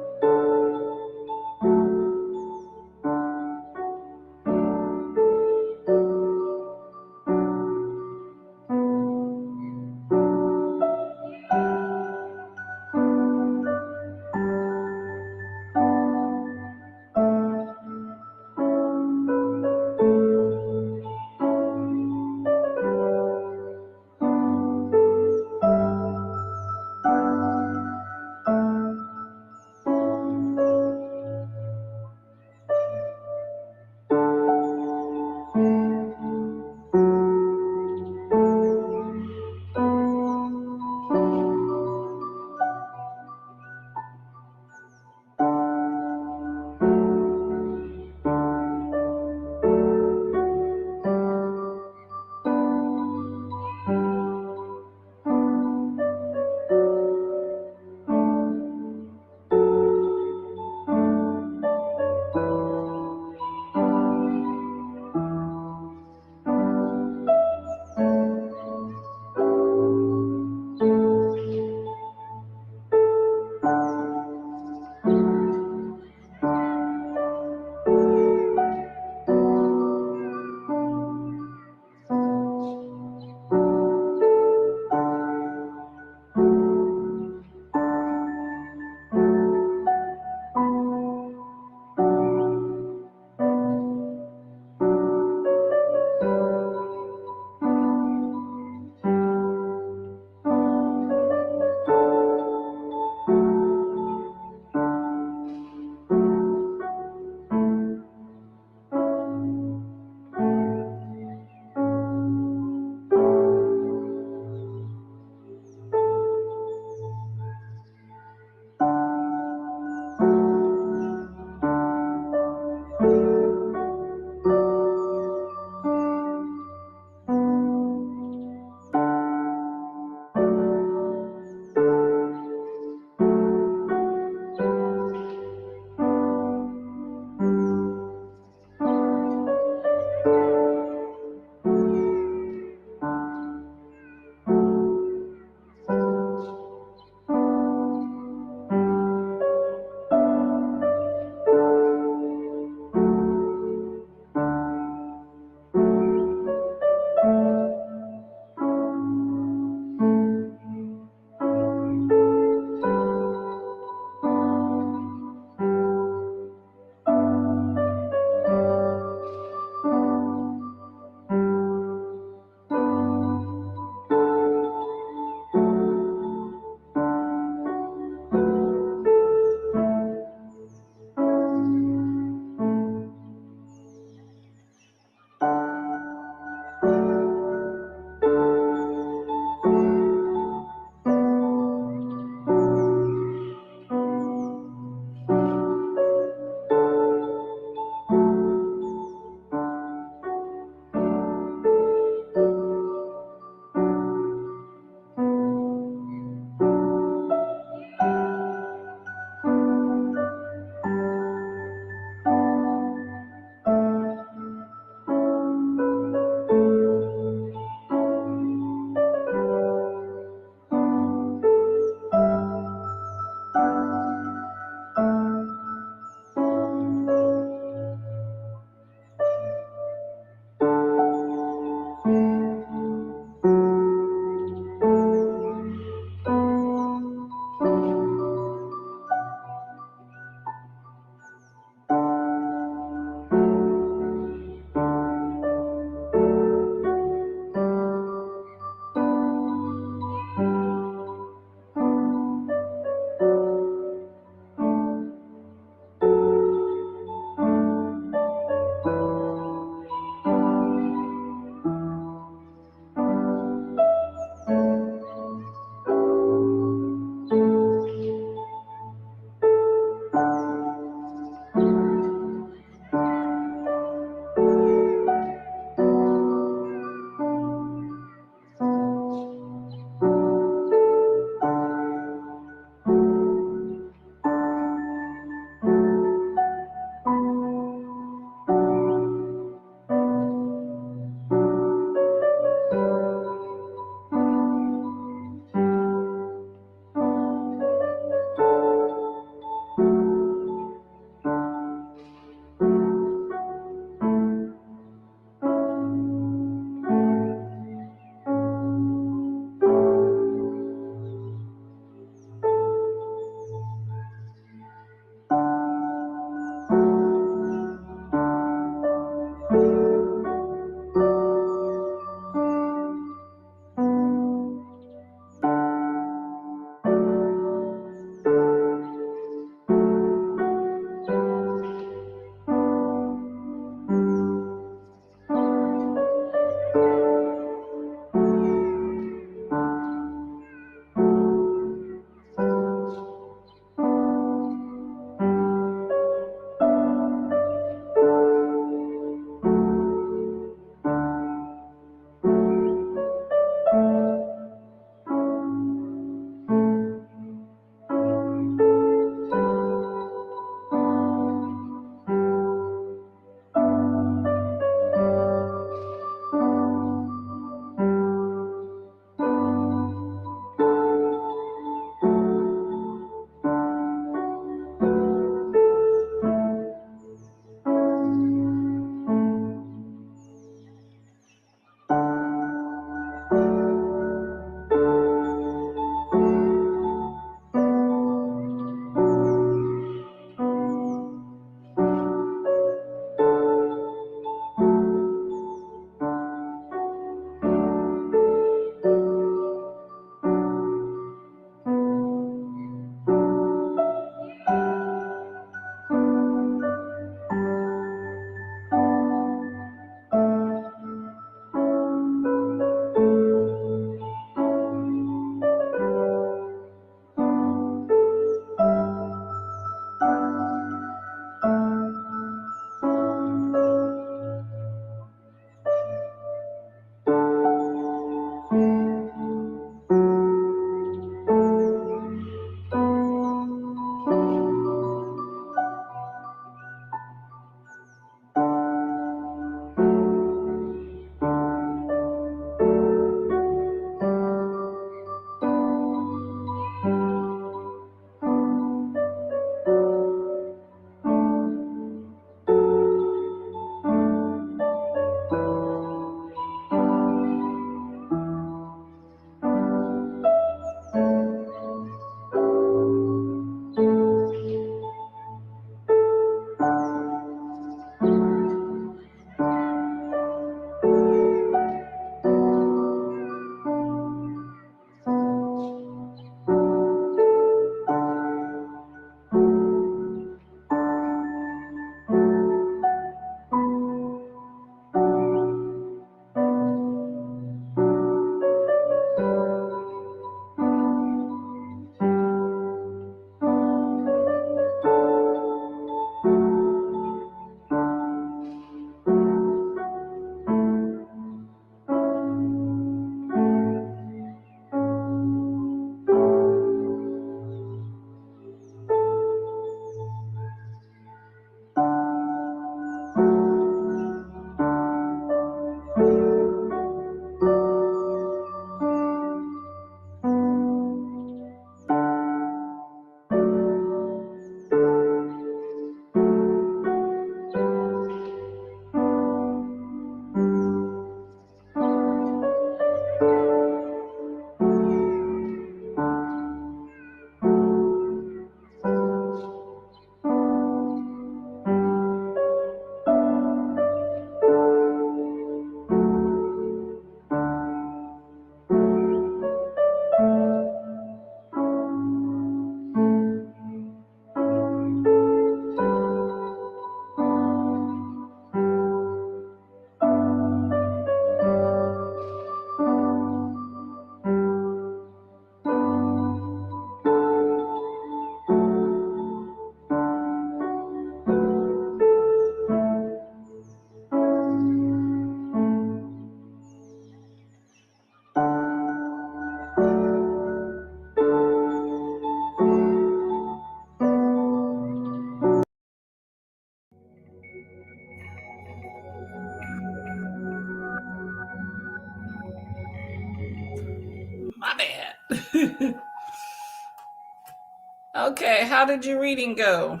Speaker 1: Okay, how did your reading go?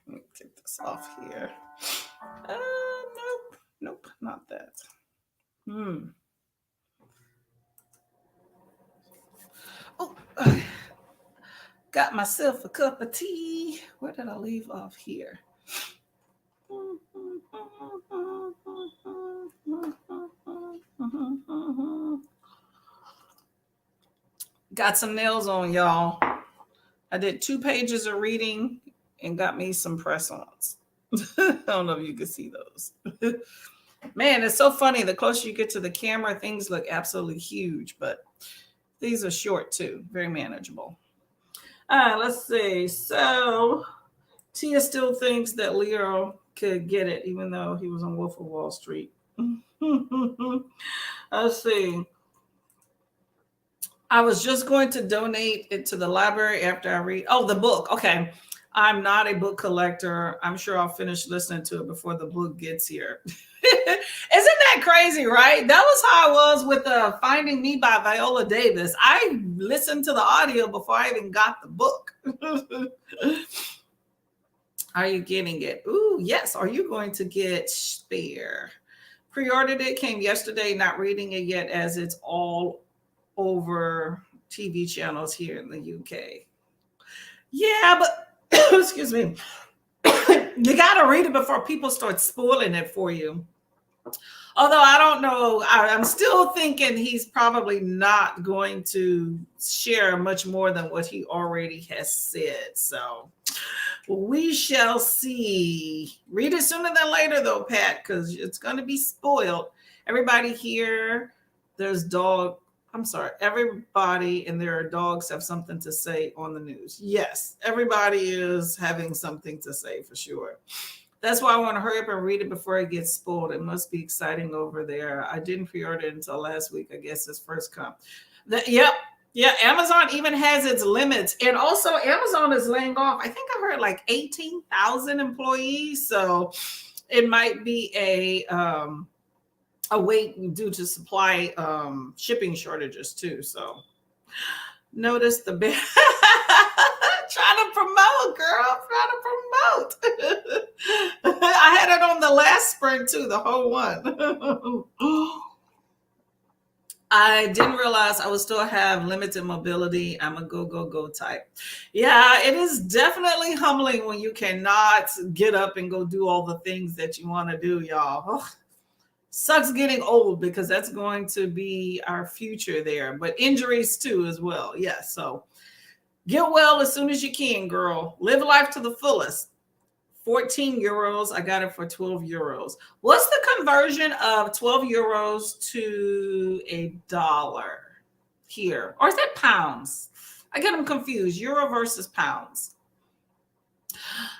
Speaker 1: Let me get this off here. Nope, nope, not that. Hmm. Oh, got myself a cup of tea. Where did I leave off here? Got some nails on, y'all. I did 2 pages of reading and got me some press-ons. I don't know if you can see those. Man, it's so funny. The closer you get to the camera, things look absolutely huge, but these are short too, very manageable. Let's see. So Tia still thinks that Leo could get it, even though he was on Wolf of Wall Street. Let's see. I was just going to donate it to the library after I read. Oh, the book. Okay. I'm not a book collector. I'm sure I'll finish listening to it before the book gets here. Isn't that crazy, right? That was how I was with Finding Me by Viola Davis. I listened to the audio before I even got the book. Are you getting it? Ooh, yes. Are you going to get Spare? Pre-ordered it, came yesterday, not reading it yet as it's all over TV channels here in the UK. Yeah, but excuse me. You got to read it before people start spoiling it for you. Although I don't know, I'm still thinking he's probably not going to share much more than what he already has said. So we shall see. Read it sooner than later, though, Pat, because it's going to be spoiled. Everybody here, there's dog. I'm sorry, everybody and their dogs have something to say on the news. Yes, everybody is having something to say for sure. That's why I want to hurry up and read it before it gets spoiled. It must be exciting over there. I didn't pre-order it until last week. I guess it's first come. Yep. Yeah, Amazon even has its limits. And also Amazon is laying off, I think I heard like 18,000 employees. So it might be a wait due to supply shipping shortages too. So notice the big trying to promote, girl. Trying to promote. I had it on the last sprint too, the whole one. I didn't realize I would still have limited mobility. I'm a go type. Yeah, it is definitely humbling when you cannot get up and go do all the things that you want to do, y'all. Oh, sucks getting old because that's going to be our future there. But injuries too as well. Yeah, so get well as soon as you can, girl. Live life to the fullest. 14 euros. I got it for 12 euros. What's the conversion of 12 euros to a dollar here? Or is that pounds? I get them confused. Euro versus pounds.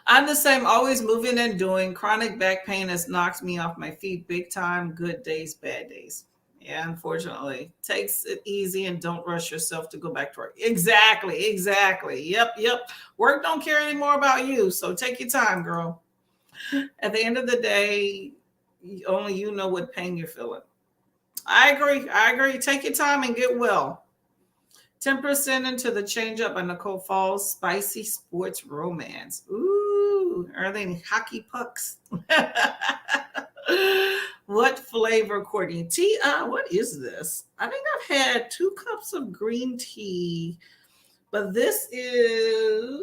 Speaker 1: I'm the same, always moving and doing. Chronic back pain has knocked me off my feet big time. Good days, bad days. Yeah, unfortunately. Takes it easy and don't rush yourself to go back to work. Exactly. Yep. Work don't care anymore about you. So take your time, girl. At the end of the day, only you know what pain you're feeling. I agree. Take your time and get well. 10% into the change up by Nicole Falls. Spicy sports romance. Ooh, are they any hockey pucks? What flavor, Courtney? Tea? What is this? I think I've had 2 cups of green tea, but this is,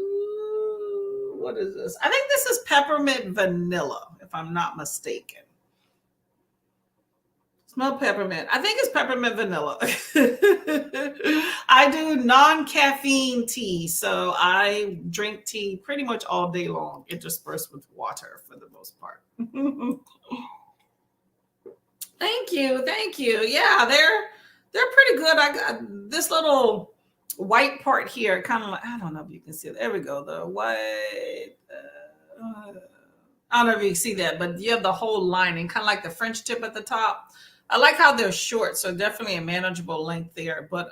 Speaker 1: what is this? I think this is peppermint vanilla, if I'm not mistaken. Smell peppermint. I think it's peppermint vanilla. I do non-caffeine tea, so I drink tea pretty much all day long, interspersed with water for the most part. Thank you. Yeah, they're pretty good. I got this little white part here, kind of like, I don't know if you can see it. There we go. The white. I don't know if you can see that, but you have the whole lining, kind of like the French tip at the top. I like how they're short, so definitely a manageable length there. But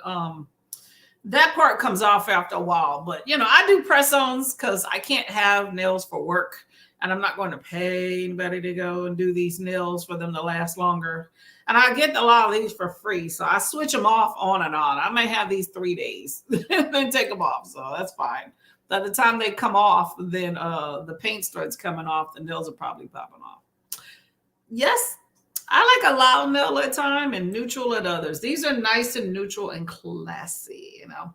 Speaker 1: that part comes off after a while. But I do press-ons because I can't have nails for work. And I'm not going to pay anybody to go and do these nails for them to last longer. And I get a lot of these for free. So I switch them off on and on. I may have these 3 days and then take them off. So that's fine. By the time they come off, then the paint starts coming off. The nails are probably popping off. Yes, I like a loud nail at time and neutral at others. These are nice and neutral and classy, you know.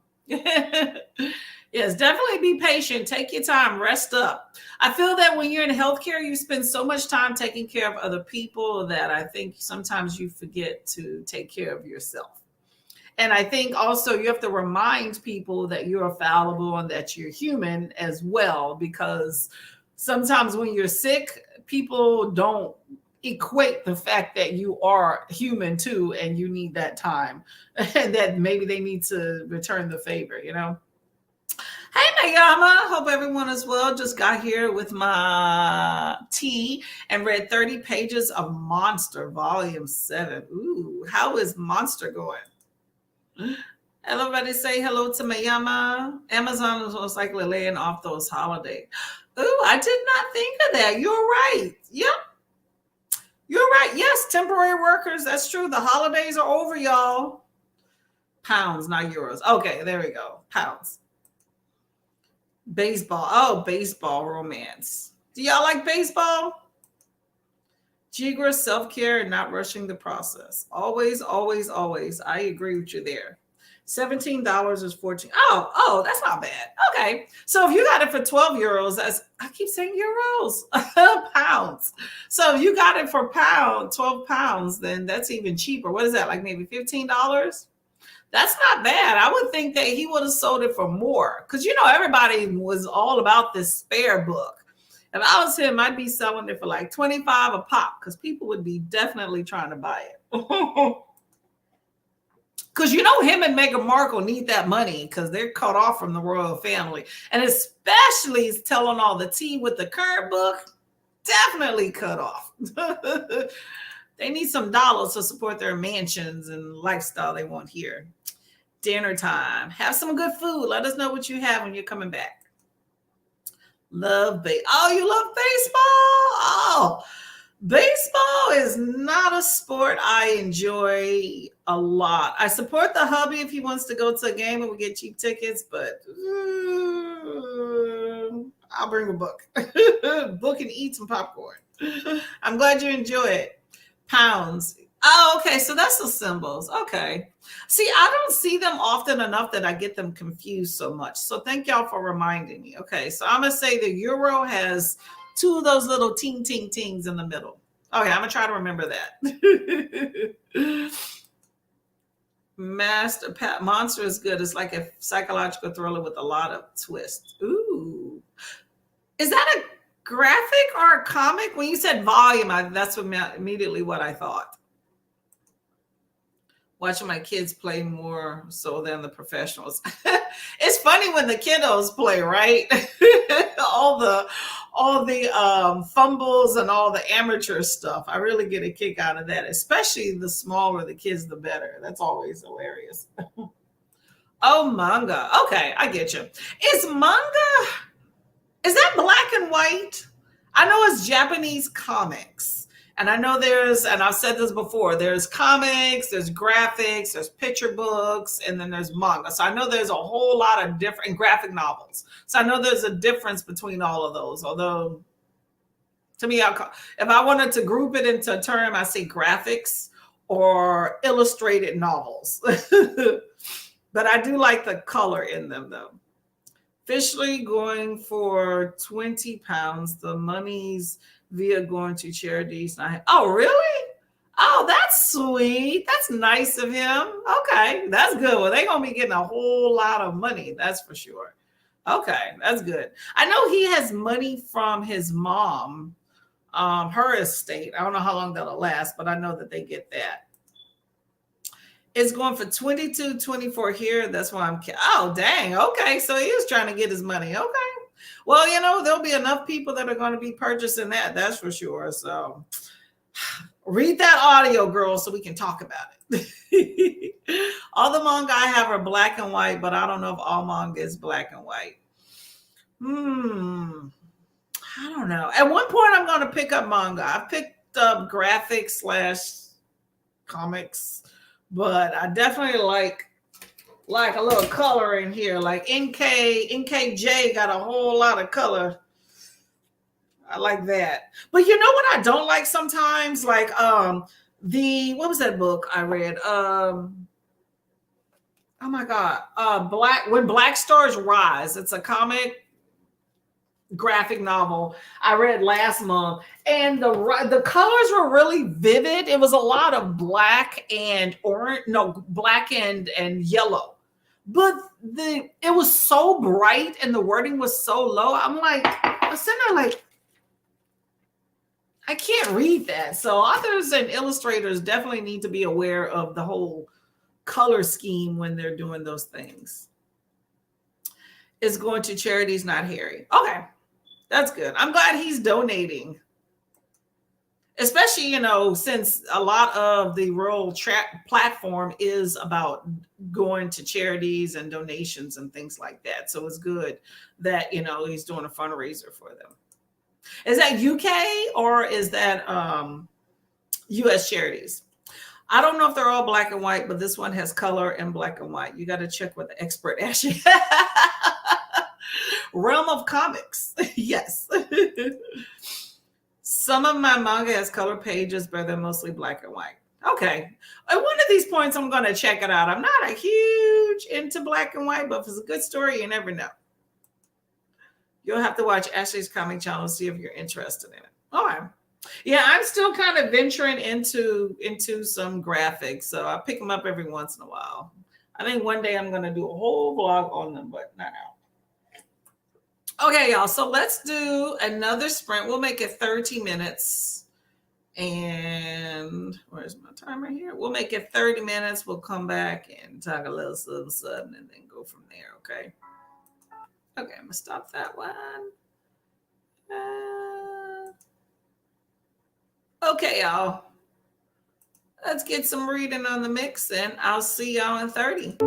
Speaker 1: Yes, definitely be patient. Take your time. Rest up. I feel that when you're in healthcare, you spend so much time taking care of other people that I think sometimes you forget to take care of yourself. And I think also you have to remind people that you're fallible and that you're human as well, because sometimes when you're sick, people don't equate the fact that you are human too and you need that time and that maybe they need to return the favor, you know. Hey Nayama, hope everyone is well. Just got here with my tea and read 30 pages of Monster Volume 7. Ooh, how is Monster going? Everybody say hello to Mayama. Amazon is most likely laying off those holidays. Ooh, I did not think of that. You're right. Yep. You're right. Yes, temporary workers. That's true. The holidays are over, y'all. Pounds, not euros. Okay, there we go. Pounds. Baseball. Oh, baseball romance. Do y'all like baseball? Jigra, self-care, and not rushing the process. Always, always, always. I agree with you there. $17 is 14. Oh, that's not bad. Okay. So if you got it for 12 euros, I keep saying euros, pounds. So if you got it for 12 pounds, then that's even cheaper. What is that? Like maybe $15? That's not bad. I would think that he would have sold it for more because, you know, everybody was all about this spare book. If I was him, I'd be selling it for like 25 a pop because people would be definitely trying to buy it. Because, you know, him and Meghan Markle need that money because they're cut off from the royal family. And especially telling all the tea with the current book, definitely cut off. They need some dollars to support their mansions and lifestyle they want here. Dinner time. Have some good food. Let us know what you have when you're coming back. Love baseball. Oh, you love baseball? Oh, baseball is not a sport I enjoy a lot. I support the hubby if he wants to go to a game and we get cheap tickets, but I'll bring a book. Book and eat some popcorn. I'm glad you enjoy it. Pounds. Oh, okay. So that's the symbols. Okay. See, I don't see them often enough that I get them confused so much. So thank y'all for reminding me. Okay. So I'm going to say the euro has two of those little ting, ting, tings in the middle. Okay. I'm going to try to remember that. Monster is good. It's like a psychological thriller with a lot of twists. Ooh. Is that a graphic or a comic? When you said volume, that's immediately what I thought. Watching my kids play more so than the professionals. It's funny when the kiddos play, right? all the fumbles and all the amateur stuff. I really get a kick out of that, especially the smaller the kids, the better. That's always hilarious. Oh, manga. Okay, I get you. Is that black and white? I know it's Japanese comics. And I know and I've said this before, there's comics, there's graphics, there's picture books, and then there's manga. So I know there's a whole lot of different graphic novels. So I know there's a difference between all of those. Although, to me, if I wanted to group it into a term, I say graphics or illustrated novels. But I do like the color in them, though. Officially going for 20 pounds. The money's via going to charities. Oh, really? Oh, that's sweet. That's nice of him. Okay, that's good. Well, they're going to be getting a whole lot of money. That's for sure. Okay, that's good. I know he has money from his mom, her estate. I don't know how long that'll last, but I know that they get that. It's going for 22, 24 here. That's why oh, dang. Okay, so he is trying to get his money. Okay. Well, you know, there'll be enough people that are going to be purchasing that. That's for sure. So read that audio, girl, so we can talk about it. All the manga I have are black and white, but I don't know if all manga is black and white. I don't know. At one point, I'm going to pick up manga. I picked up graphics / comics, but I definitely like a little color in here. Like NKJ got a whole lot of color. I like that. But you know what I don't like sometimes? Like the what was that book I read? Oh my god. When Black Stars Rise. It's a comic graphic novel I read last month, and the colors were really vivid. It was a lot of black and orange, no, black and yellow, but it was so bright and the wording was so low. I'm sitting there like, I can't read that. So authors and illustrators definitely need to be aware of the whole color scheme when they're doing those things. Is going to charities, not Harry. Okay. That's good. I'm glad he's donating. Especially, since a lot of the rural platform is about going to charities and donations and things like that. So it's good that, he's doing a fundraiser for them. Is that UK or is that US charities? I don't know if they're all black and white, but this one has color and black and white. You got to check with the expert, Ashley. Realm of Comics. Yes. Some of my manga has color pages, but they're mostly black and white. Okay. At one of these points, I'm going to check it out. I'm not a huge into black and white, but if it's a good story, you never know. You'll have to watch Ashley's comic channel to see if you're interested in it. All right. Yeah, I'm still kind of venturing into some graphics, so I pick them up every once in a while. I think one day I'm going to do a whole vlog on them, but not now. Okay, y'all. So let's do another sprint. We'll make it 30 minutes. And where's my timer here? We'll make it 30 minutes. We'll come back and talk a little something and then go from there. Okay. Okay, I'm going to stop that one. Okay, y'all. Let's get some reading on the mix, and I'll see y'all in 30.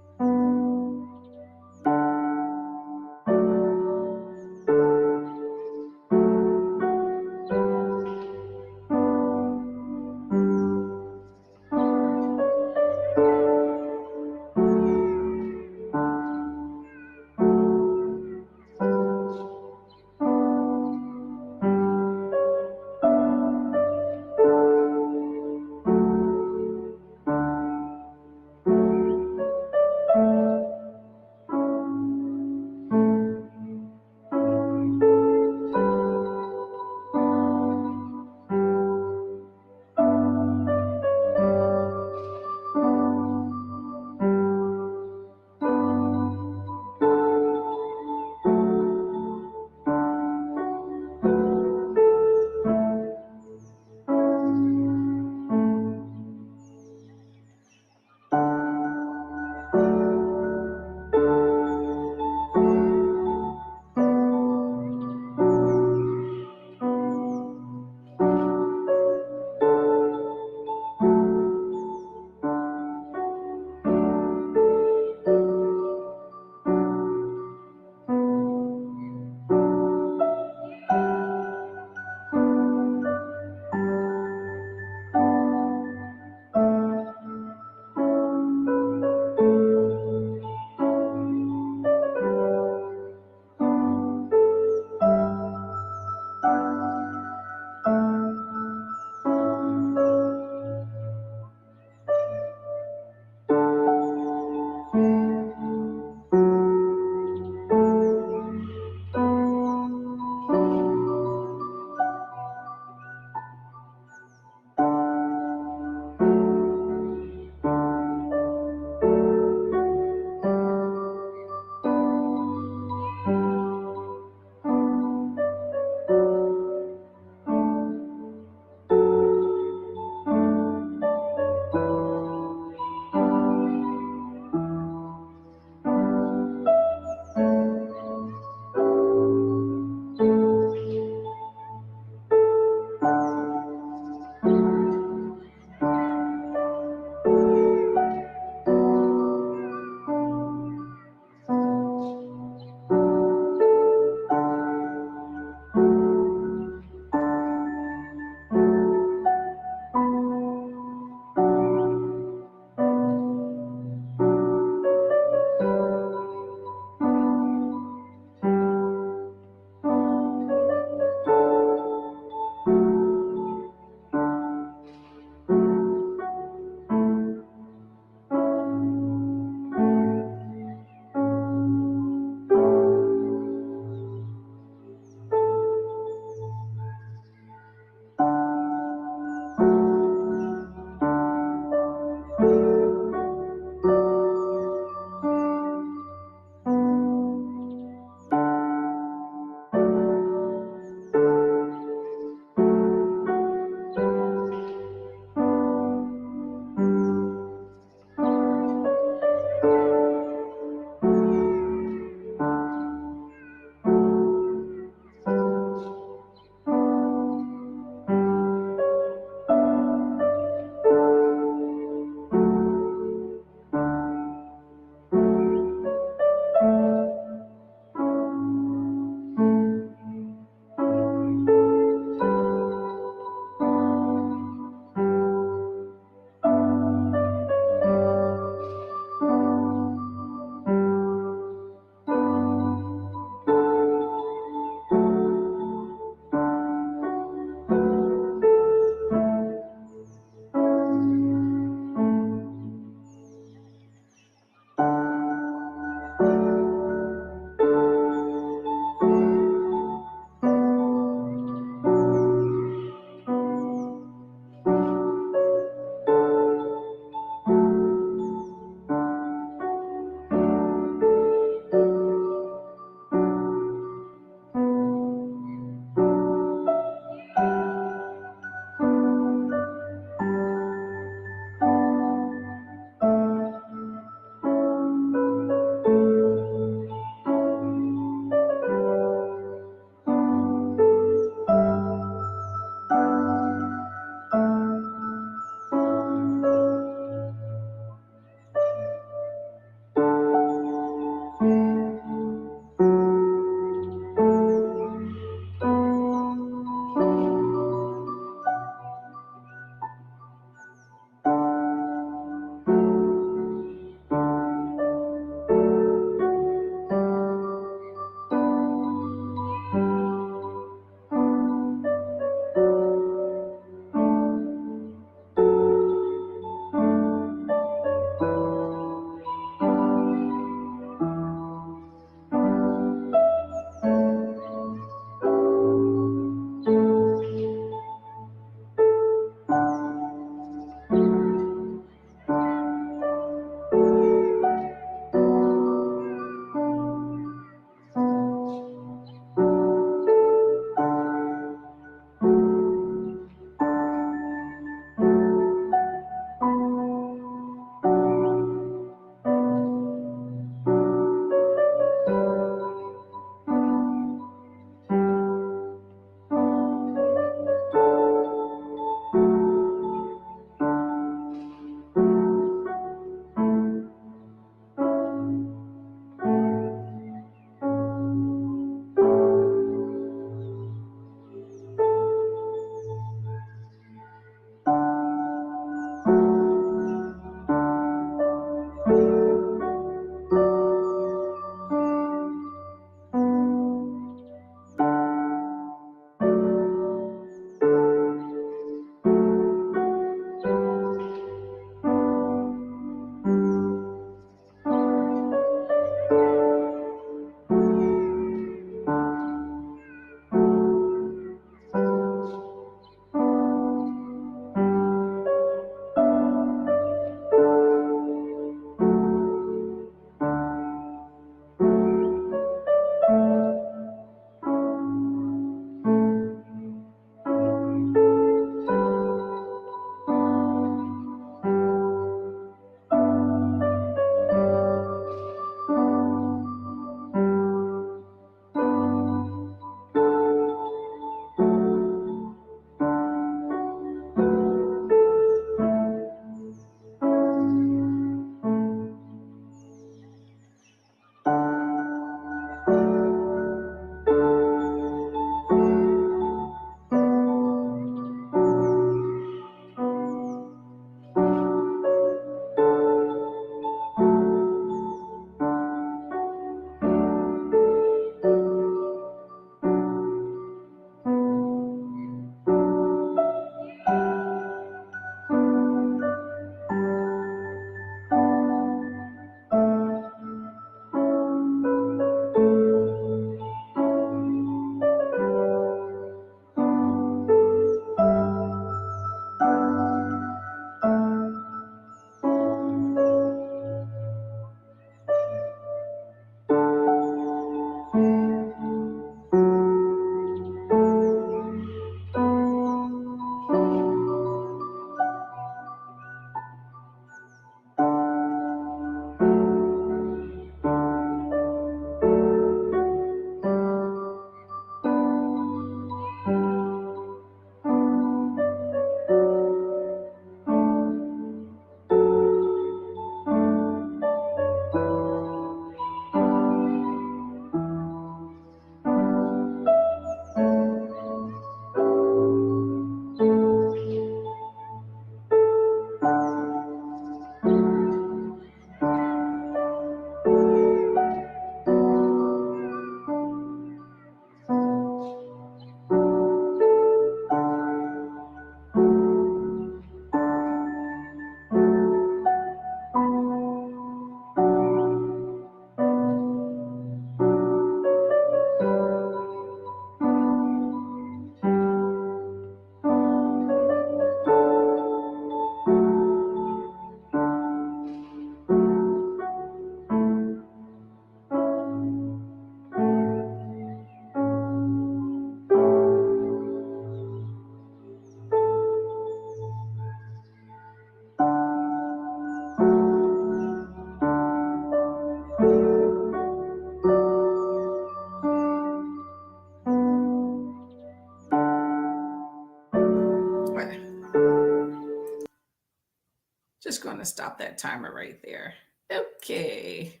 Speaker 1: going to stop that timer right there. Okay.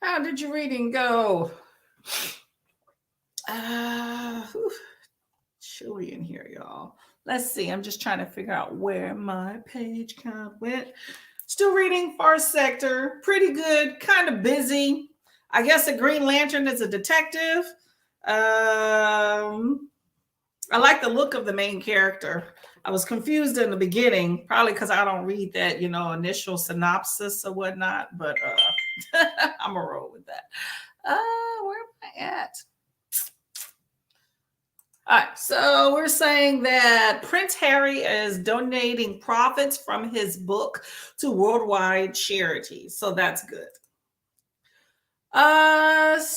Speaker 1: How did your reading go? Chilly in here, y'all. Let's see. I'm just trying to figure out where my page count went. Still reading Far Sector. Pretty good. Kind of busy. I guess a Green Lantern is a detective. I like the look of the main character. I was confused in the beginning, probably because I don't read that, initial synopsis or whatnot, but I'm a roll with that. Where am I at? All right, so we're saying that Prince Harry is donating profits from his book to worldwide charities. So that's good.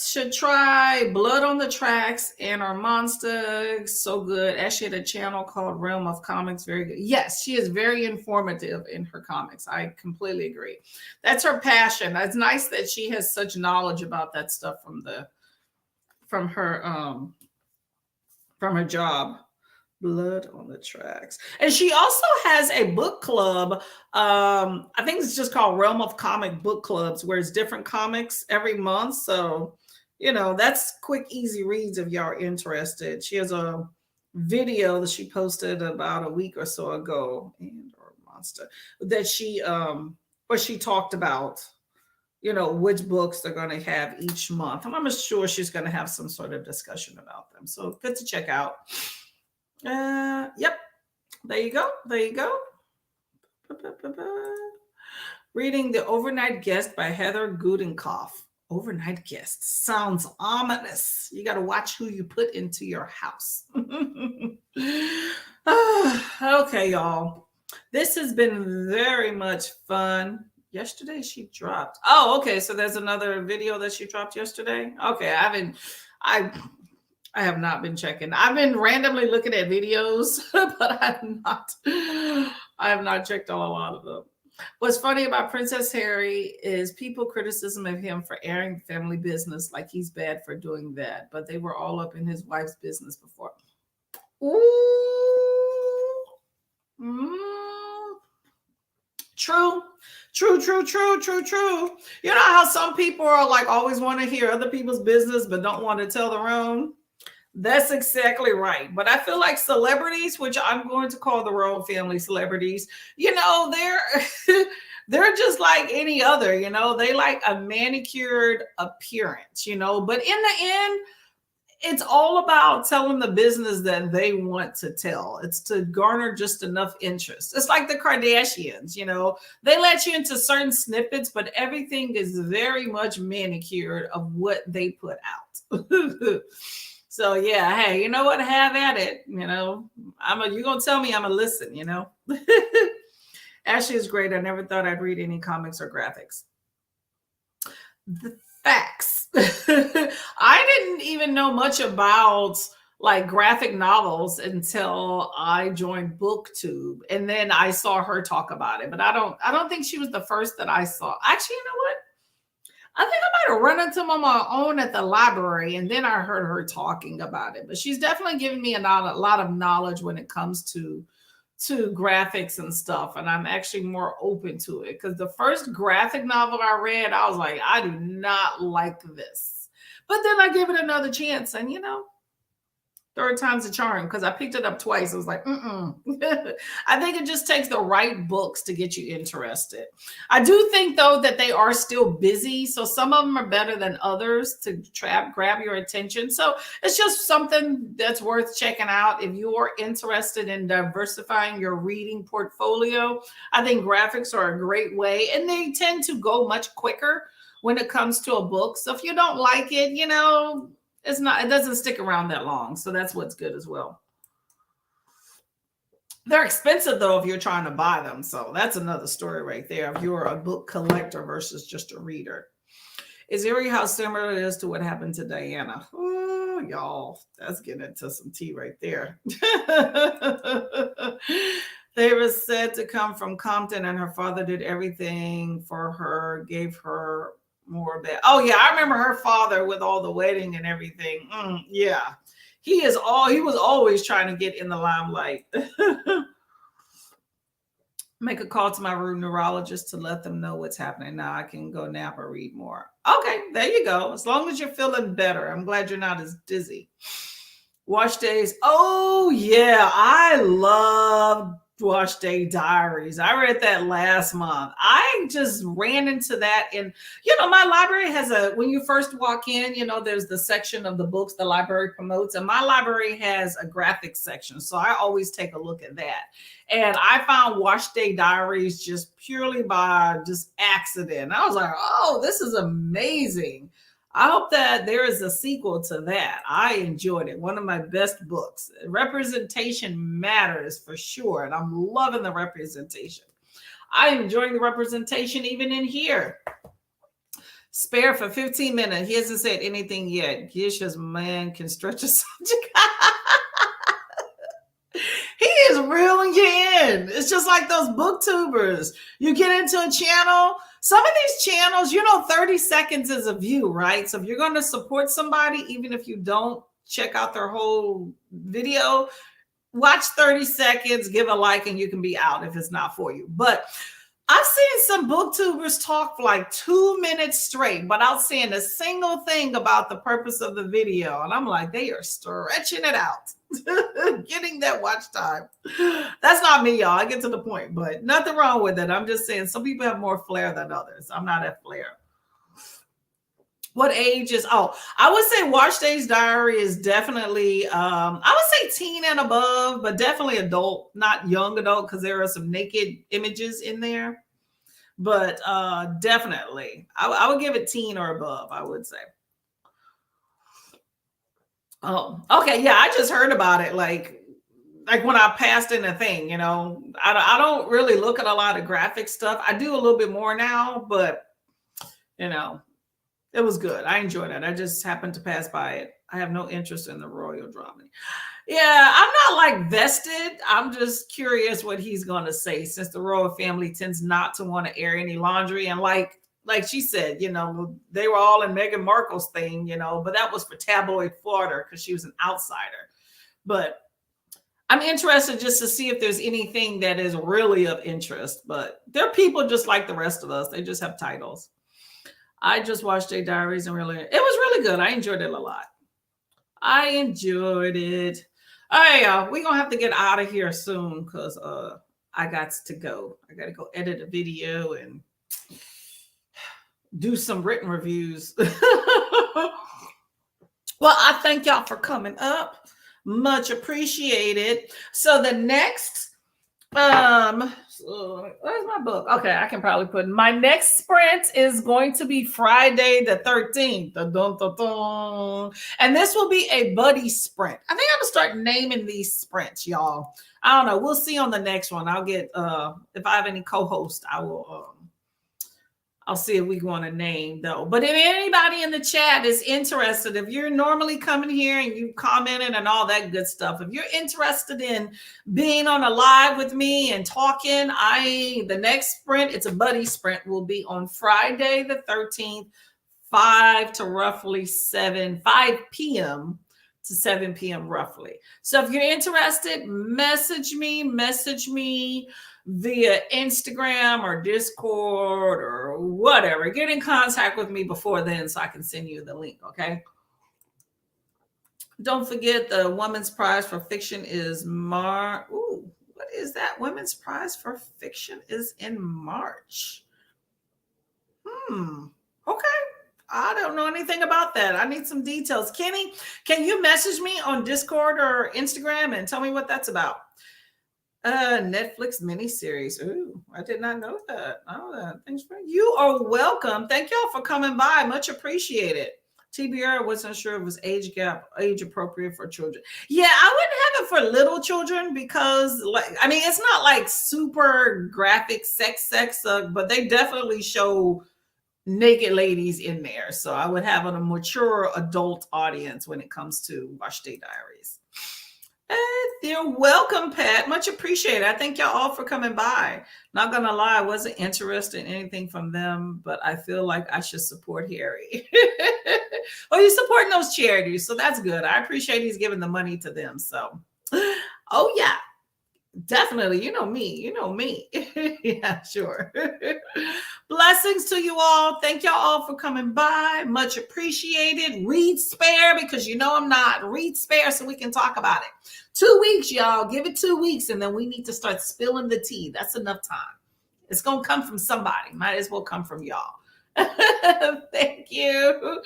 Speaker 1: Should try Blood on the Tracks and Our Monster. So good. Actually had a channel called Realm of Comics. Very good. Yes, she is very informative in her comics. I completely agree. That's her passion. It's nice that she has such knowledge about that stuff from her job. Blood on the Tracks. And she also has a book club. I think it's just called Realm of Comic Book Clubs, where it's different comics every month. So, that's quick, easy reads if y'all are interested. She has a video that she posted about a week or so ago, or monster, that where she talked about, which books they're going to have each month. I'm sure she's going to have some sort of discussion about them. So good to check out. Yep. There you go. Reading The Overnight Guest by Heather Gudenkoff. Overnight Guest sounds ominous. You got to watch who you put into your house. Okay, y'all. This has been very much fun. Yesterday she dropped. Oh, okay. So there's another video that she dropped yesterday. Okay, I have not been checking. I've been randomly looking at videos, but I have not checked a lot of them. What's funny about Princess Harry is people criticism of him for airing the family business, like he's bad for doing that. But they were all up in his wife's business before. Ooh. True. You know how some people are like always want to hear other people's business, but don't want to tell their own? That's exactly right. But I feel like celebrities, which I'm going to call the royal family celebrities, they're just like any other, they like a manicured appearance, but in the end, it's all about telling the business that they want to tell. It's to garner just enough interest. It's like the Kardashians, they let you into certain snippets, but everything is very much manicured of what they put out. So yeah, hey, you know what? Have at it. You're gonna tell me I'm gonna listen. Ashley is great. I never thought I'd read any comics or graphics. The facts. I didn't even know much about like graphic novels until I joined BookTube, and then I saw her talk about it. But I don't think she was the first that I saw. Actually, you know what? I think I might have run into them on my own at the library, and then I heard her talking about it. But she's definitely given me a lot of knowledge when it comes to graphics and stuff, and I'm actually more open to it, because the first graphic novel I read, I was like, I do not like this. But then I gave it another chance, and third time's a charm, because I picked it up twice. I was like, I think it just takes the right books to get you interested. I do think, though, that they are still busy. So some of them are better than others to grab your attention. So it's just something that's worth checking out. If you're interested in diversifying your reading portfolio, I think graphics are a great way. And they tend to go much quicker when it comes to a book. So if you don't like it, it doesn't stick around that long. So that's what's good as well. They're expensive, though, if you're trying to buy them. So that's another story right there. If you're a book collector versus just a reader. Is eerie how similar it is to what happened to Diana. Oh, y'all, that's getting into some tea right there. They were said to come from Compton, and her father did everything for her, gave her more of that. Oh yeah, I remember her father with all the wedding and everything. Yeah, he was always trying to get in the limelight. Make a call to my neurologist to let them know what's happening. Now I can go nap or read more. Okay, there you go. As long as you're feeling better. I'm glad you're not as dizzy. Wash days. Oh, yeah. I love Wash Day Diaries. I read that last month. I just ran into that. And, my library has when you first walk in, there's the section of the books the library promotes. And my library has a graphics section. So I always take a look at that. And I found Wash Day Diaries just purely by just accident. I was like, oh, this is amazing. I hope that there is a sequel to that. I enjoyed it. One of my best books. Representation matters for sure. And I'm loving the representation. I'm enjoying the representation even in here. Spare for 15 minutes. He hasn't said anything yet. Gisha's man can stretch a subject. He is reeling you in. It's just like those booktubers. You get into a channel. Some of these channels, 30 seconds is a view, right? So if you're going to support somebody, even if you don't check out their whole video, watch 30 seconds, give a like, and you can be out if it's not for you. But I've seen some booktubers talk for like 2 minutes straight without saying a single thing about the purpose of the video. And I'm like, they are stretching it out, getting that watch time. That's not me, y'all. I get to the point, but nothing wrong with it. I'm just saying some people have more flair than others. I'm not at flair. What age is, I would say Wash Days Diary is definitely, I would say teen and above, but definitely adult, not young adult, because there are some naked images in there. But definitely, I would give it teen or above, I would say. Oh, okay. Yeah, I just heard about it. Like when I passed in a thing, I don't really look at a lot of graphic stuff. I do a little bit more now, but it was good. I enjoyed it. I just happened to pass by it. I have no interest in the royal drama. Yeah, I'm not like vested. I'm just curious what he's going to say, since the royal family tends not to want to air any laundry. And like she said, they were all in Meghan Markle's thing, but that was for tabloid fodder because she was an outsider. But I'm interested just to see if there's anything that is really of interest. But they're people just like the rest of us. They just have titles. I just watched J Diaries and it was really good. I enjoyed it a lot. I enjoyed it. All right, y'all. We're going to have to get out of here soon because I got to go. I got to go edit a video and do some written reviews. Well, I thank y'all for coming up. Much appreciated. So the next where's my book? Okay, I can probably put my next sprint is going to be Friday the 13th. And this will be a buddy sprint. I think I'm gonna start naming these sprints, y'all. I don't know. We'll see on the next one. I'll get if I have any co-hosts, I will I'll see if we want to name though. But if anybody in the chat is interested, if you're normally coming here and you commented and all that good stuff, if you're interested in being on a live with me and talking, the next sprint, it's a buddy sprint, will be on Friday the 13th, 5 p.m. to 7 p.m. roughly. So if you're interested, message me via Instagram or Discord or whatever. Get in contact with me before then so I can send you the link, okay? Don't forget the Women's Prize for Fiction is Ooh, what is that? Women's Prize for Fiction is in March. Okay. I don't know anything about that. I need some details. Kenny, can you message me on Discord or Instagram and tell me what that's about? Netflix miniseries. Ooh, I did not know that. Thanks for you are welcome. Thank y'all for coming by. Much appreciated. TBR, wasn't sure it was age appropriate for children. Yeah, I wouldn't have it for little children because, it's not like super graphic sex, but they definitely show naked ladies in there. So I would have a mature adult audience when it comes to Wash Day Diaries. You're welcome, Pat. Much appreciated. I thank y'all all for coming by. Not gonna lie, I wasn't interested in anything from them, but I feel like I should support Harry. Well, you're supporting those charities, so that's good. I appreciate he's giving the money to them. So, oh yeah. Definitely. You know me. You know me. Yeah, sure. Blessings to you all. Thank y'all all for coming by. Much appreciated. Read spare because you know I'm not. Read spare so we can talk about it. 2 weeks, y'all. Give it 2 weeks and then we need to start spilling the tea. That's enough time. It's going to come from somebody. Might as well come from y'all. Thank you.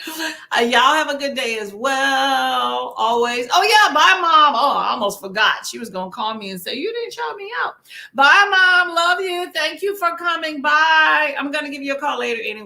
Speaker 1: Y'all have a good day as well. Always. Oh, yeah. Bye, Mom. Oh, I almost forgot. She was going to call me and say, you didn't shout me out. Bye, Mom. Love you. Thank you for coming. Bye. I'm going to give you a call later anyway.